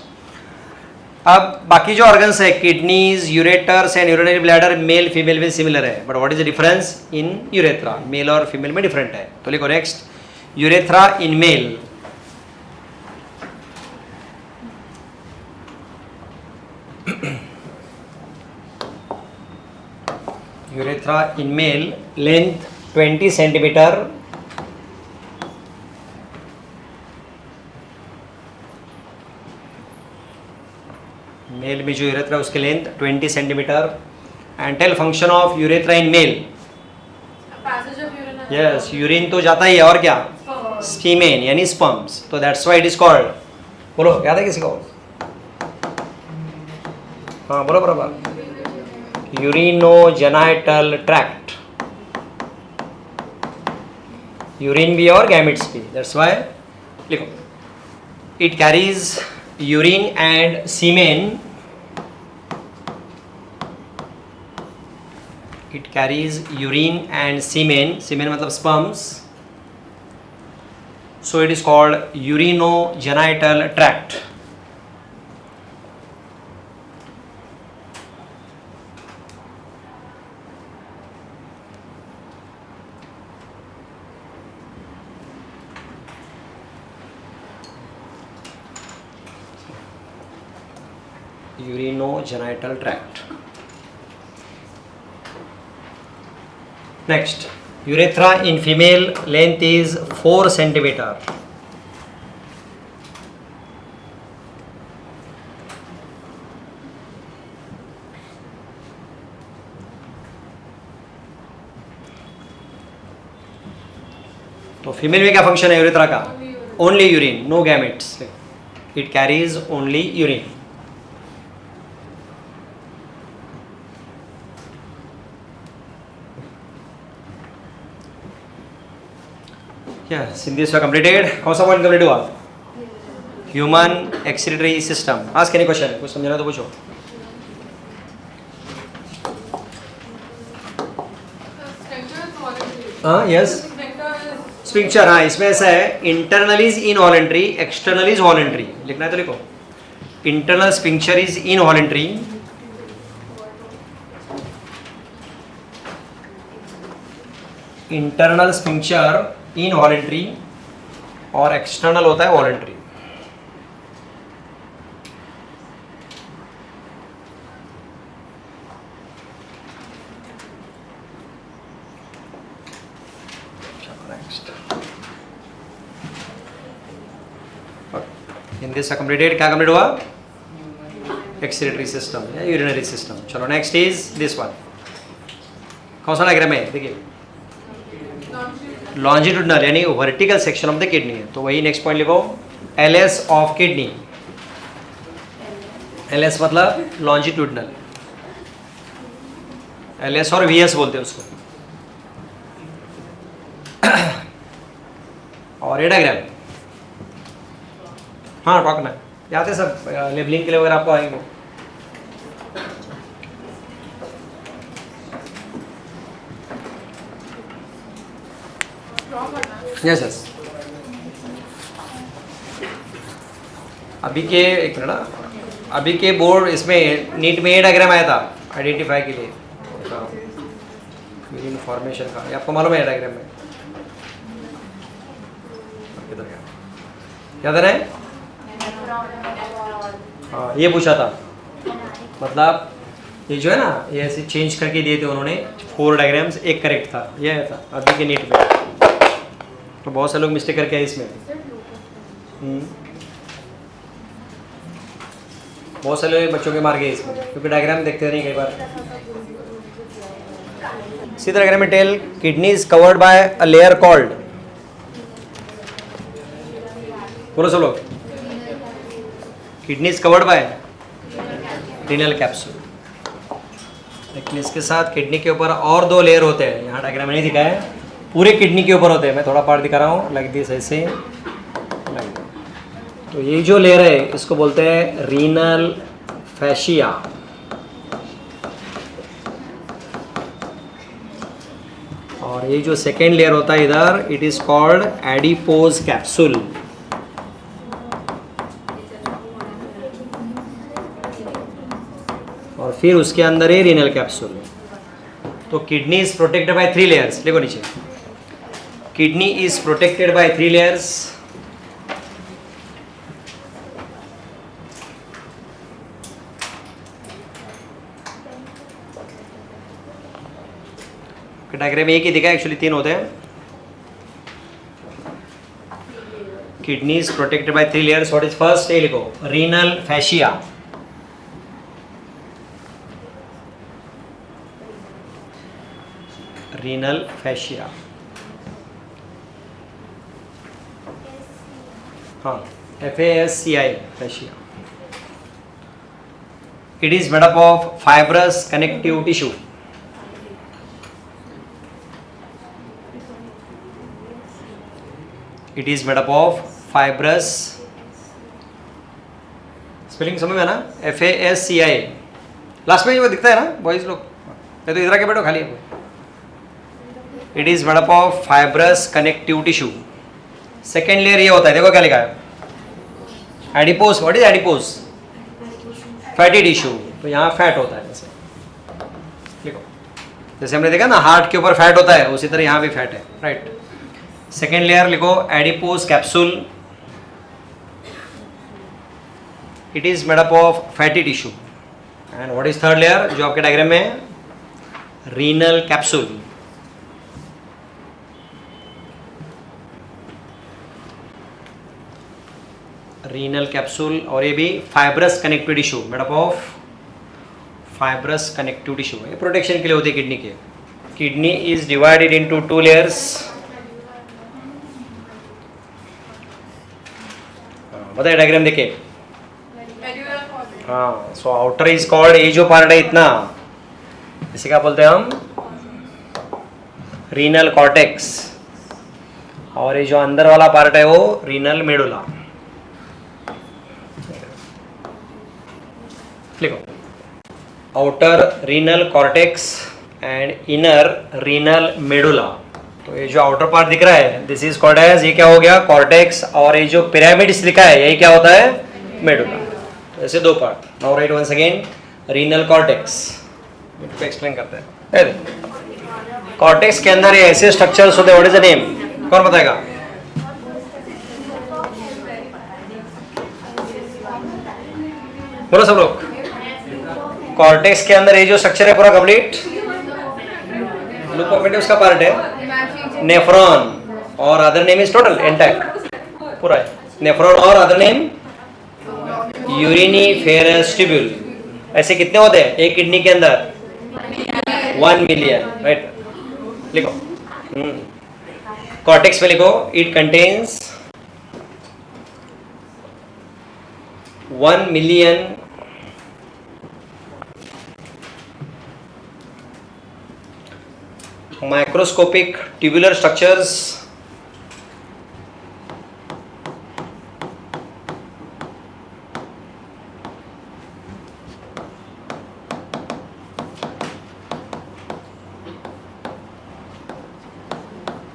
अब बाकी जो ऑर्गन्स है, kidneys, ureters and urinary bladder, male female में सिमिलर है. But what is the difference in urethra? Male और फीमेल में डिफरेंट है. तो लिखो next. urethra in male. Urethra in male, length 20 centimeter. Male में जो यूरेथ्रा उसके length 20 centimetre. And tell function of urethra in male. Passage of urine. Yes, urine तो जाता ही है, और क्या? स्पीमेन यानी स्पर्म्स. तो that's why it is called. बोलो, याद है किसी को? हाँ बोलो बराबर. Urinogenital tract. यूरिन भी और गैमेट्स भी. That's why. लिखो. It carries urine and semen. It carries urine and semen. Semen मतलब sperms. So it is called urinogenital tract. Urinogenital tract. Next. Urethra in female, length is 4 centimeter. तो female में क्या function है urethra का? Only urine, no gametes. It carries only urine. Yes, in this we are completed. कौन सा point complete हुआ? Human excretory system. Ask any question. कुछ समझना तो पूछो. Sphincter is voluntary. हाँ यस. Sphincter is स्पिंक्चर, हाँ इसमें ऐसा है, internal is involuntary, external is voluntary. लिखना है तो लिखो. Internal sphincter is involuntary, internal sphincter involuntary, और एक्सटर्नल होता है voluntary. Next. In this completed, क्या कंप्लीट हुआ? एक्सक्रीटरी सिस्टम या यूरिनरी सिस्टम। चलो नेक्स्ट इज दिस वन। कौन सा डायग्राम है? देखिए लॉन्जिट्यूडनल यानी vertical section of the kidney है, तो वही नेक्स्ट पॉइंट लिखो, एलएस ऑफ किडनी। एलएस मतलब लॉन्जिट्यूडनल, एलएस और वीएस बोलते हैं उसको। और ये डायग्राम, हाँ टॉक ना याद है सब, लेबलिंग के लिए अगर आपको आएंगे। ड्रॉ करना है। Yes yes. अभी के एक मिनट, अभी के बोर्ड इसमें नीट में ये डायग्राम आया था आइडेंटिफाई के लिए इन्फॉर्मेशन का, ये आपको मालूम है डायग्राम में? किधर गया? याद है ना? हाँ ये पूछा था, मतलब ये जो है ना, ये ऐसे चेंज करके दिए थे उन्होंने 4 डायग्राम्स, एक करेक्ट था, ये आया था अभी के नीट में। तो बहुत से लोग मिस्टेक करके आए इसमें। बहुत सारे बच्चों के मार गए इसमें, क्योंकि डायग्राम देखते नहीं कई बार। इसी डायग्राम में tell kidney is covered by a layer called, बोलो सब लोग, kidney is covered by renal capsule. लेकिन इसके साथ किडनी के ऊपर और 2 लेयर होते हैं, यहाँ डायग्राम में नहीं दिखाया है, पूरे किडनी के ऊपर होते हैं। मैं थोड़ा पार्ट दिखा रहा हूँ, लाइक दिस, ऐसे। तो ये जो लेयर है इसको बोलते हैं रीनल फैशिया। और ये जो सेकेंड लेयर होता है इधर, it is called adipose capsule. और फिर उसके अंदर है रीनल कैप्सूल। तो kidney is protected by 3 layers, देखो नीचे, kidney is protected by 3 layers. Diagram एक ही दिखा, एक्चुअली 3 होते हैं। Kidney is protected by 3 layers. What is first? ये लिखो, रीनल फैशिया। रीनल फैशिया, हाँ FASCI, fascia. It is made up of fibrous connective tissue. It is made up of fibrous, spelling समझ में ना, FASCI। लास्ट में वो दिखता है ना बॉयज लोग, मैं तो इधर के बैठो खाली। It is made up of fibrous connective tissue. Second layer ये होता है, देखो क्या लिखा है, adipose. What is adipose? Fatty tissue. तो यहाँ फैट होता है, जैसे देखो, जैसे हमने देखा ना हार्ट के ऊपर फैट होता है, उसी तरह यहाँ भी फैट है, राइट। सेकेंड लेयर लिखो, adipose capsule. It is made up of fatty tissue. And what is third layer जो आपके डायग्राम में है? Renal capsule. Renal capsule. और ये भी fibrous connective tissue, made up of fibrous connective tissue. ये protection के लिए होती है किडनी के। Kidney is divided into 2 layers. बताइए डायग्राम देखे। हाँ, सो आउटर इज कॉल्ड, ये जो पार्ट है इतना, इसे क्या बोलते हैं हम? Renal cortex. और ये जो अंदर वाला पार्ट है वो रीनल मेडुला। लिखो, outer renal cortex and inner renal medulla. तो ये जो आउटर पार्ट दिख रहा है, दिस इज कॉल्ड एज, ये क्या हो गया? कॉर्टेक्स। और ये जो पिरामिड्स लिखा है, यही क्या होता है? मेडुला। तो ऐसे 2 part. Now write once again, renal cortex. इसको एक्सप्लेन करते हैं। कॉर्टेक्स के अंदर ये ऐसे स्ट्रक्चर्स होते हैं, व्हाट इज द नेम? कौन बताएगा? बोलो सब लोग। कॉर्टेक्स के अंदर ये जो स्ट्रक्चर है पूरा कंप्लीट, लूप ऑफ उसका पार्ट है नेफ्रॉन, और other name is total intact, पूरा है नेफ्रॉन और अदर नेम यूरिनिफेरस ट्यूब्यूल। ऐसे कितने होते हैं एक किडनी के अंदर? 1 मिलियन, राइट। लिखो कॉर्टेक्स में लिखो, it contains 1 million microscopic tubular structures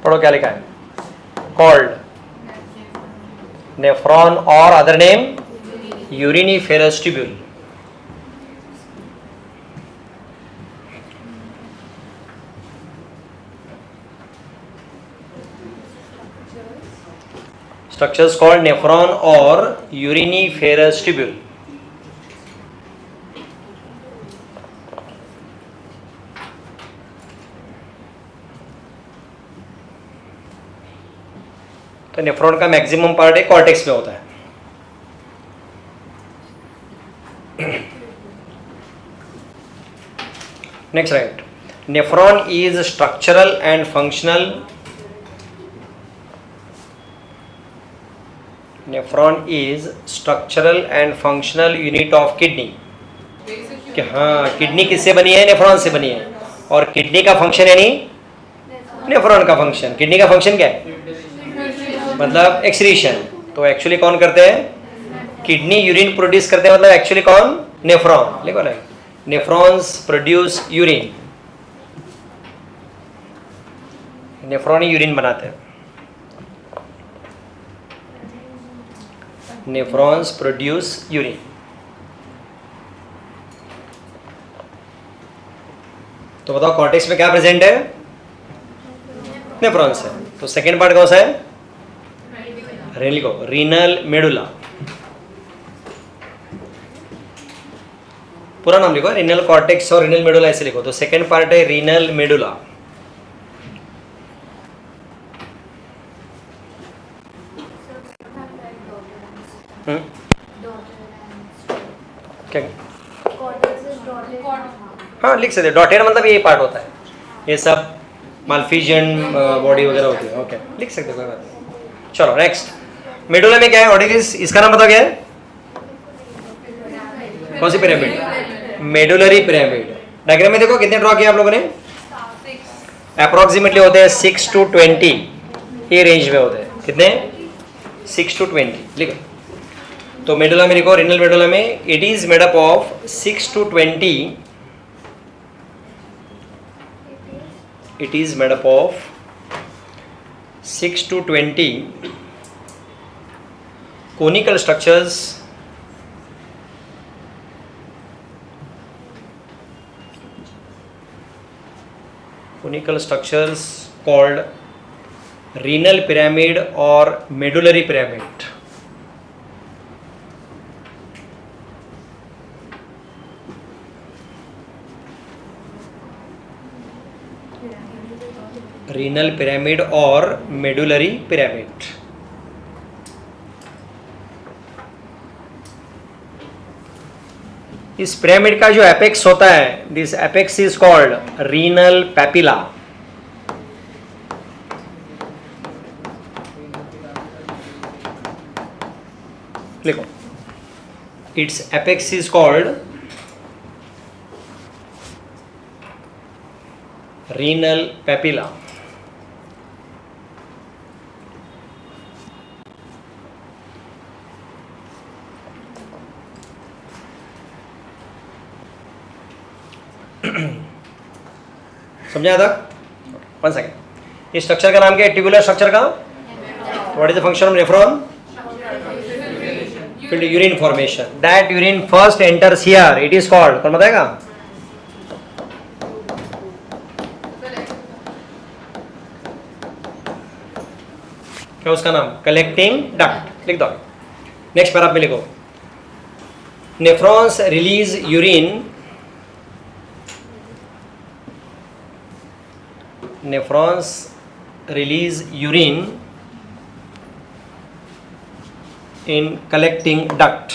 पढ़ो क्या लिखा है, कॉल्ड नेफ्रॉन और other name uriniferous tubule. Structures called nephron और यूरिनिफेरस ट्यूब्यूल। तो नेफ्रॉन का मैक्सिमम पार्ट है कॉर्टेक्स में होता है। Next right, nephron is structural and functional. Nephron is structural and functional unit of kidney. कि हाँ, किडनी किससे बनी है? नेफ्रॉन से बनी है। और किडनी का फंक्शन यानी नेफ्रॉन का फंक्शन। किडनी का फंक्शन क्या है? मतलब एक्सक्रीशन। तो एक्चुअली कौन करते हैं? किडनी यूरिन प्रोड्यूस करते हैं, मतलब एक्चुअली कौन? नेफ्रॉन। लिखो right, nephrons produce urine. Nephron ही यूरिन बनाते हैं। Nephrons produce urine. तो बताओ कॉर्टेक्स में क्या प्रेजेंट है? नेफ्रॉन्स है। तो सेकेंड पार्ट कौन सा है? लिखो रीनल मेडुला। पूरा नाम लिखो, रीनल कॉर्टेक्स और रीनल मेडुला ऐसे लिखो। तो सेकेंड पार्ट है रीनल मेडुला। क्या? हाँ लिख सकते, डॉटेड मतलब ये पार्ट होता है, ये सब मालफिजियन बॉडी वगैरह होती है। ओके लिख सकते, कोई बात नहीं। चलो नेक्स्ट, मेडुला में क्या है? What is this? इसका नाम बताओ क्या है? कौन सी पिरामिड? Medullary pyramid. डायग्राम में देखो कितने ड्रॉ किया आप लोगों ने? अप्रोक्सीमेटली होते हैं 6 to 20, ये रेंज में होते हैं। कितने? 6 to 20 लिखो। तो मेडुला में लिखो, रीनल मेडुला में it is made up of 6 to 20, it is made up of 6 to 20 conical structures called renal pyramid or medullary pyramid. Renal pyramid और मेडुलरी पिरामिड। इस पिरामिड का जो एपेक्स होता है, this apex is called renal papilla. लिखो, its apex is called renal papilla. समझा था? 1 second. इस स्ट्रक्चर का नाम क्या है? ट्यूबुलर स्ट्रक्चर का। What is the function of nephron? Urine formation. That urine first enters here, it is called, कौन बताएगा? क्या उसका नाम? Collecting duct. लिख दो। नेक्स्ट पैराग्राफ में लिखो, nephrons release urine, nephrons release urine in collecting duct.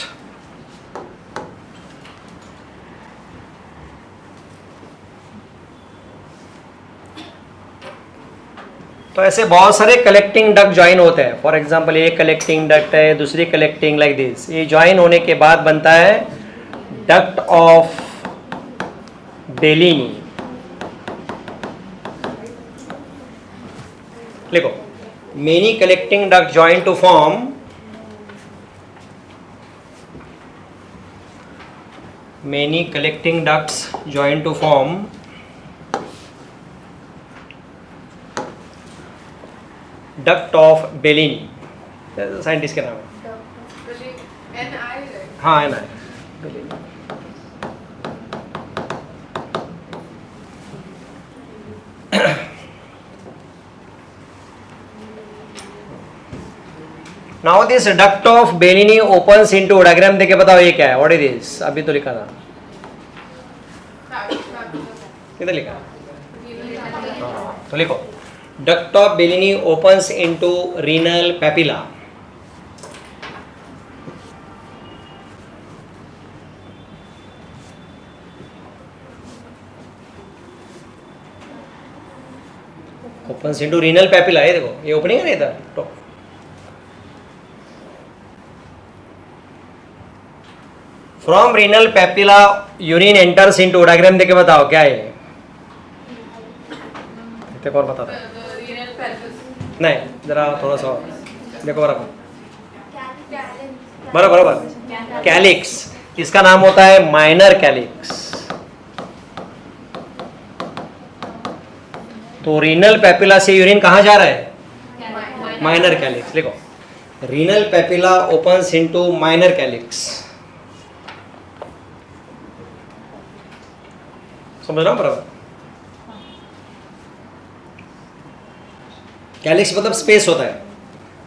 तो ऐसे बहुत सारे कलेक्टिंग डक्ट ज्वाइन होते हैं. फॉर एग्जांपल एक कलेक्टिंग डक्ट है, दूसरी कलेक्टिंग लाइक दिस. ये ज्वाइन होने के बाद बनता है डक्ट ऑफ बेलिनी. लिखो, many collecting duct join to form many collecting ducts join to form duct of Bellini. Scientist के नाम है. NI. हाँ NI. Bellini. Now this duct of Bellini opens into diagram देके बताओ ये क्या है. What is this? अभी तो लिखा था. किधर लिखा? तो लिखो, duct of Bellini opens into renal papilla. Opens into renal papilla. ये देखो, ये ओपनिंग है ना इधर. तो from renal papilla urine enters into. Diagram देके बताओ क्या है. और बता दो. Renal pelvis. नहीं, जरा थोड़ा सा देखो बराबर बराबर बराबर. कैलिक्स, इसका नाम होता है माइनर कैलिक्स. तो रीनल पैपिला से यूरिन कहाँ जा रहा है? Minor calyx. लिखो, renal papilla opens into minor calyx. समझ रहा हूँ बराबर. कैलिक्स मतलब स्पेस होता है,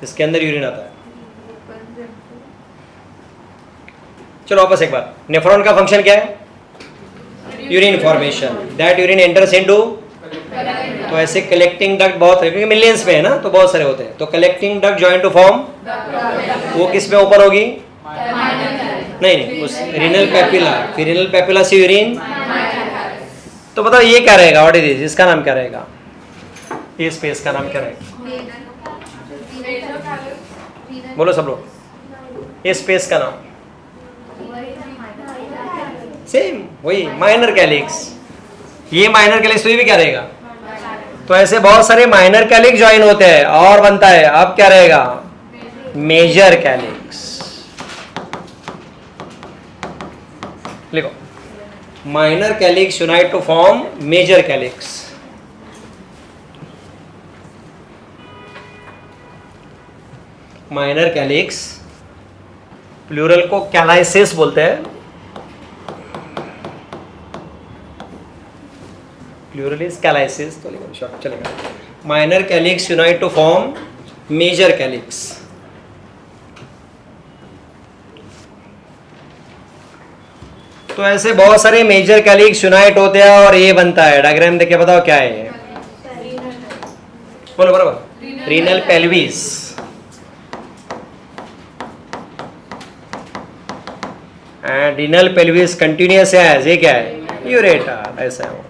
इसके अंदर यूरिन आता है. चलो वापस एक बार. नेफ्रॉन का फंक्शन क्या है? Urine formation. That urine enters into. तो ऐसे कलेक्टिंग डक्ट बहुत है, क्योंकि मिलियंस में है ना, तो बहुत सारे होते हैं. तो collecting duct join to form, वो किस में ओपन होगी? नहीं, उस रीनल पैपिला. फिर रीनल पैपिला से यूरिन. तो बताओ ये क्या रहेगा? What is this? इसका नाम क्या रहेगा? ये स्पेस का नाम क्या रहेगा? बोलो सब लोग. ये स्पेस का नाम सेम वही माइनर कैलिक्स. ये माइनर कैलिक्स. तो ये भी क्या रहेगा? तो ऐसे बहुत सारे माइनर कैलिक्स ज्वाइन होते हैं और बनता है. अब क्या रहेगा? Major calyx. लिखो, minor calyx unite to form major calyx. Minor calyx plural को कैलाइसिस बोलते हैं. Plural is calyces. तो लिखो शॉर्ट चलेगा. Minor calyx unite to form major calyx. तो ऐसे बहुत सारे मेजर कैलिक्स यूनाइट होते हैं और ये बनता है. डायग्राम देख के बताओ क्या है? बोलो बराबर. Renal pelvis. And renal pelvis continuous है. ये क्या है? यूरेटर. ऐसा है वो.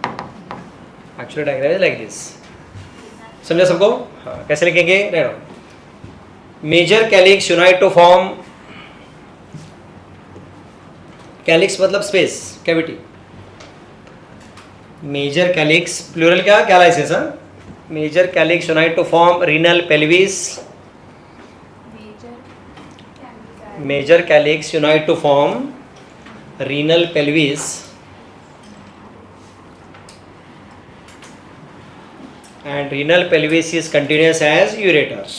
Actually diagram is like this. समझा सबको? हाँ. कैसे लिखेंगे? Major calyx unite to form. Calyx मतलब space, cavity. Major calyx plural क्या? Calyces. Major calyx unite to form renal pelvis. Major calyx unite to form renal pelvis and renal pelvis is continuous as ureters.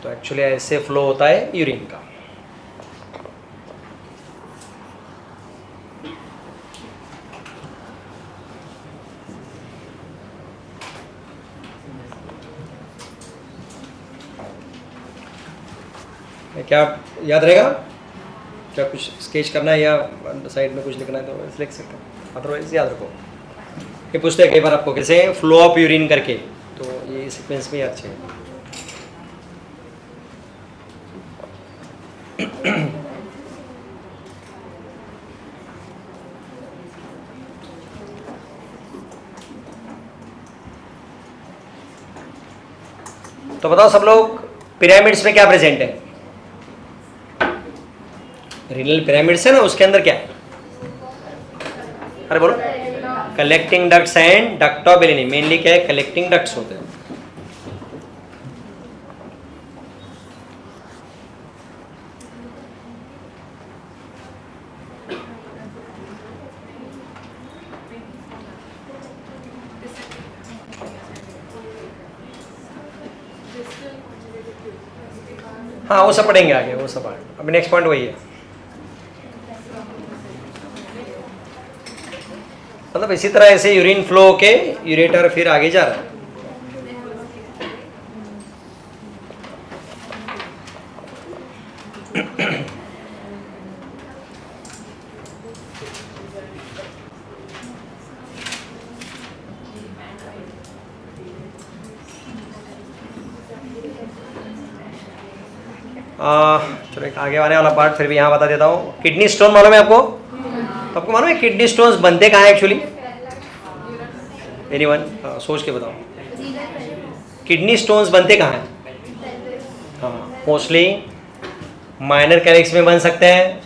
तो actually ऐसे flow होता है urine का. क्या याद रहेगा? क्या कुछ स्केच करना है या साइड में कुछ लिखना है तो लिख सकते हैं. अदरवाइज याद रखो. ये पूछते हैं कई बार आपको कैसे फ्लो ऑफ यूरिन करके, तो ये सीक्वेंस में याद चाहिए. तो बताओ सब लोग, पिरामिड्स में क्या प्रेजेंट है? रीनल पिरामिड्स है ना, उसके अंदर क्या है? अरे बोलो। Collecting ducts and duct of Bellini. Mainly क्या है? कलेक्टिंग डक्ट्स होते हैं। हाँ वो सब पढ़ेंगे आगे, वो सब आगे। अभी नेक्स्ट पॉइंट वही है, मतलब इसी तरह ऐसे यूरिन फ्लो के यूरेटर फिर आगे जा रहा है। चलो एक आगे आने वाला पार्ट फिर भी यहाँ बता देता हूँ। किडनी स्टोन मालूम है आपको? तो आपको मालूम है किडनी स्टोन्स बनते कहाँ है एक्चुअली? एनीवन? सोच के बताओ, किडनी स्टोन्स बनते कहाँ हैं? हाँ, मोस्टली माइनर कैलिक्स में बन सकते हैं,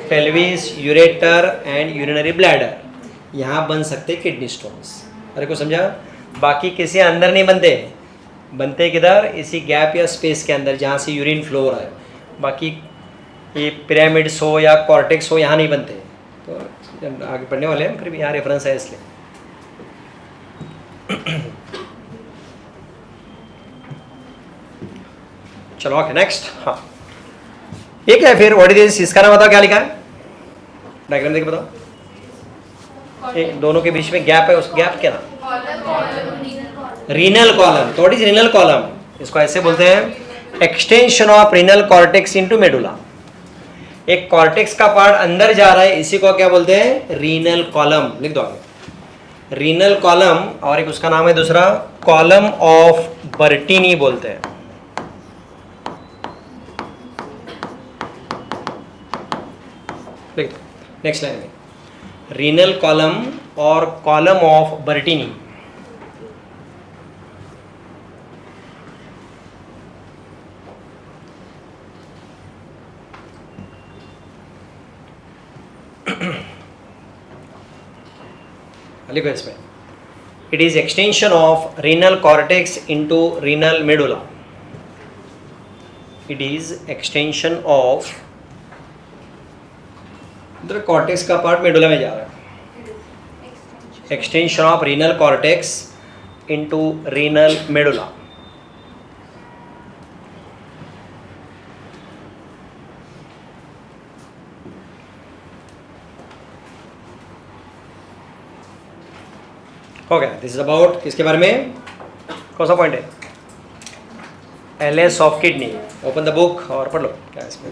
pelvis, ureter and urinary bladder, यहाँ बन सकते हैं किडनी स्टोन्स। अरे को समझा? बाकी किसी अंदर नहीं बनते। बनते किधर? इसी गैप या स्पेस के अंदर जहाँ से यूरिन फ्लो हो रहा है। बाकी ये पिरामिड्स हो या कॉर्टेक्स हो, यहाँ नहीं बनते। तो आगे पढ़ने वाले हैं, फिर भी यहाँ रेफरेंस है इसलिए। चलो ओके नेक्स्ट। हाँ ये क्या है फिर? What is this? इसका नाम बताओ, क्या लिखा है? डायग्राम देख बताओ। एक दोनों के बीच में गैप है, उस गैप क्या नाम? Renal column. तो व्हाट इज रीनल कॉलम? इसको ऐसे बोलते हैं extension of renal cortex into medulla. एक कॉर्टेक्स का पार्ट अंदर जा रहा है, इसी को क्या बोलते हैं? Renal column. लिख दो आगे, रीनल कॉलम। और एक उसका नाम है दूसरा, कॉलम ऑफ बर्टीनी बोलते हैं। लिख दो नेक्स्ट लाइन में, रीनल कॉलम और कॉलम ऑफ बर्टीनी। लिखो इसमें, it is extension of renal cortex into renal medulla. It is extension of, इधर कॉर्टेक्स का पार्ट मेडुला में जा रहा है। Extension of renal cortex into renal medulla. हो गया। दिस इज अबाउट किसके बारे में? कौन सा पॉइंट है? LS of kidney. Open the book और पढ़ लो क्या है इसमें।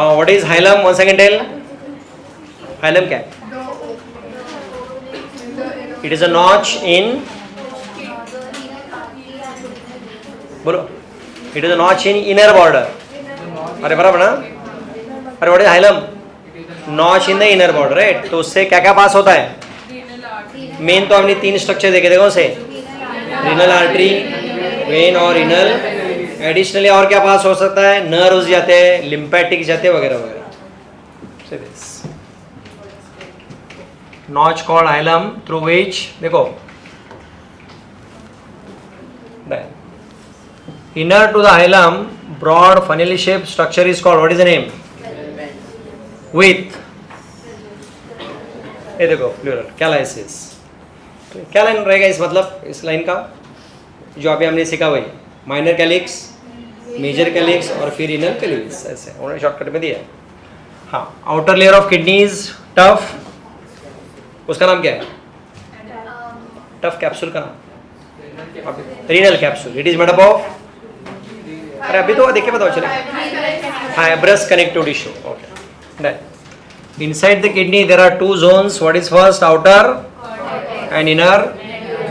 What is hilum? One second tell. Hilum क्या है? It is a notch in, बोलो, it is a notch in inner border. अरे बराबर ना? अरे what is hilum? Notch in the inner border, right? तो उससे क्या क्या पास होता है? मेन तो हमने तीन स्ट्रक्चर देखे थे, कौन से? रीनल आर्टरी, वेन और रीनल। एडिशनली और क्या पास हो सकता है? नर्व्स जाते हैं, लिम्फेटिक जाते हैं, वगैरह वगैरह। Notch called hilum through which, देखो, inner to the hilum broad funnelly shape structure is called, what is the name? With, ये देखो प्लूरल, कैलाइसिस। तो क्या लाइन रहेगा इस, मतलब इस लाइन का जो अभी हमने सीखा वही, माइनर कैलिक्स, मेजर कैलिक्स और फिर इनर कैलिक्स, ऐसे उन्होंने शॉर्टकट में दिया है। हाँ, outer layer of kidneys tough, उसका नाम क्या है? टफ कैप्सूल का नाम renal capsule. It is made up of अरे अभी तो देख के बताओ चलेगा. Fibrous connective tissue. Okay. Done. Inside the kidney there are two zones. What is first? Outer and inner.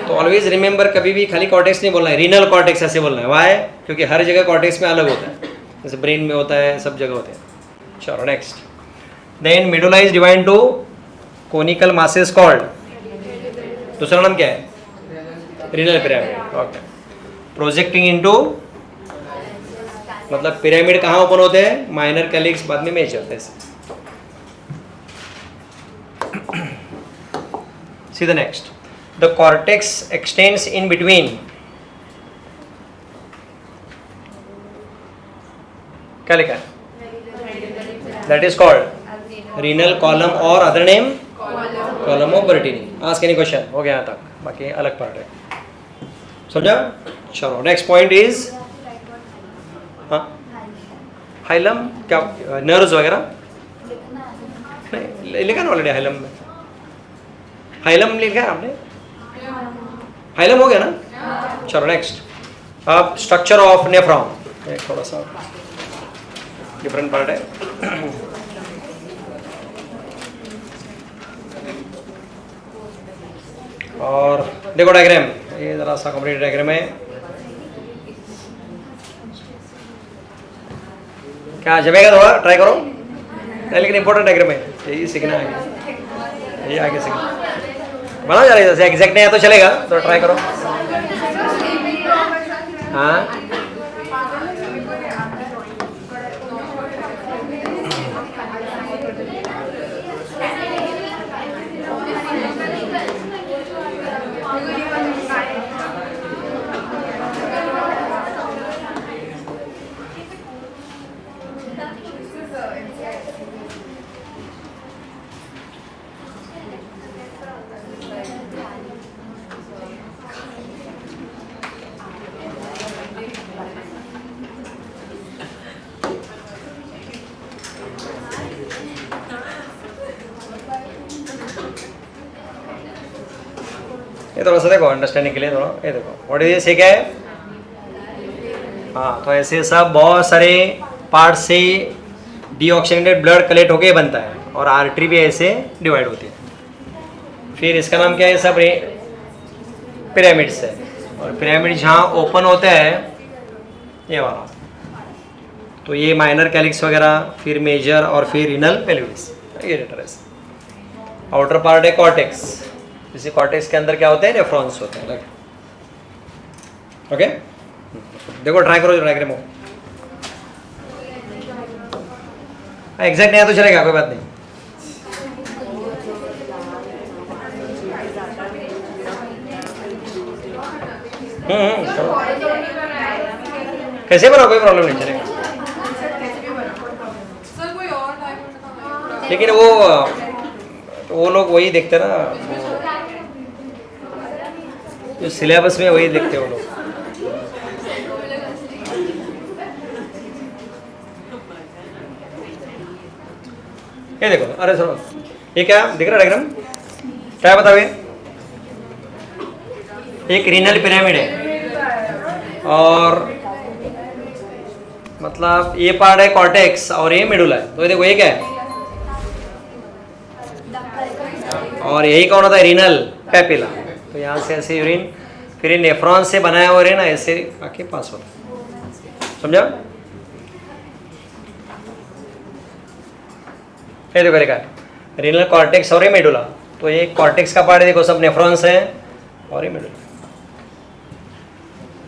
तो ऑलवेज रिमेंबर कभी भी खाली कॉर्टेक्स नहीं बोलना है, रीनल कॉर्टेक्स ऐसे बोलना है. वाई? क्योंकि हर जगह कॉर्टेक्स में अलग होता है, जैसे ब्रेन में होता है, सब जगह होते हैं. चलो next. Then medulla is divide to conical masses called. दूसरा नाम क्या है? Renal pyramid. Okay. Projecting into, मतलब पिरामिड कहाँ ओपन होते हैं? माइनर कैलिक्स, बाद में मेजर. ऐसे. See the next. The cortex extends in between. क्या लिखा है? That is called renal column or other name column of Bertini. Ask any question. हो गया यहाँ तक, बाकी अलग पार्ट है. समझा? चलो नेक्स्ट पॉइंट इज हाइलम. क्या नर्व्स वगैरह नहीं लिखा ना ऑलरेडी? हाइलम में हाइलम लिखा है आपने? हाइलम हो गया ना. चलो नेक्स्ट. अब स्ट्रक्चर ऑफ नेफ्रॉन, थोड़ा सा डिफरेंट पार्ट है. और देखो डायग्राम, ये जरा सा कंप्लीट डायग्राम है. क्या जमेगा? थोड़ा ट्राई करो. नहीं लेकिन इंपॉर्टेंट डायग्राम है, यही सीखना है, यही आगे सीखना. बना जा रहा है, जैसे एग्जैक्ट नहीं है तो चलेगा, तो ट्राई करो. हाँ ये थोड़ा सा देखो अंडरस्टैंडिंग के लिए थोड़ा. ये देखो व्हाट इज दिस, ये क्या है? हाँ, तो ऐसे सब बहुत सारे पार्ट से डीऑक्सीजनेटेड ब्लड कलेक्ट होके बनता है, और आर्टरी भी ऐसे डिवाइड होती है. फिर इसका नाम क्या है? सब पिरामिड्स है. और पिरामिड जहाँ ओपन होता है ये वाला, तो ये माइनर कैलिक्स वगैरह, फिर मेजर, और फिर रिनल पेल्विस. ये रेटरस. आउटर पार्ट है कॉर्टेक्स. इसी कॉर्टेक्स के अंदर क्या होते हैं? नेफ्रॉन्स होते हैं. ओके. देखो ट्राई करो डायग्राम हो. एग्जैक्ट नहीं है तो चलेगा, कोई बात नहीं. कैसे बनाओ, कोई प्रॉब्लम नहीं, चलेगा. सर कोई और डायग्राम का लेकिन वो लोग वही देखते ना, जो सिलेबस में वही देखते वो लोग. ये देखो, अरे सुनो, ये क्या दिख रहा है डायग्राम? क्या बताओ? एक रीनल पिरामिड है, और मतलब ये पार्ट है कॉर्टेक्स और ये मेडुला है. तो ये देखो, ये क्या है? और यही कौन होता है? Renal papilla. तो यहाँ से ऐसे यूरिन, फिर ये नेफ्रॉन से बनाया हुआ है ना, ऐसे आके पास होता है. समझा? ये देखो लिखा है रीनल कॉर्टेक्स और ये मेडुला. तो ये कॉर्टेक्स का पार्ट है, देखो सब नेफ्रॉन्स है, और ये मेडुला.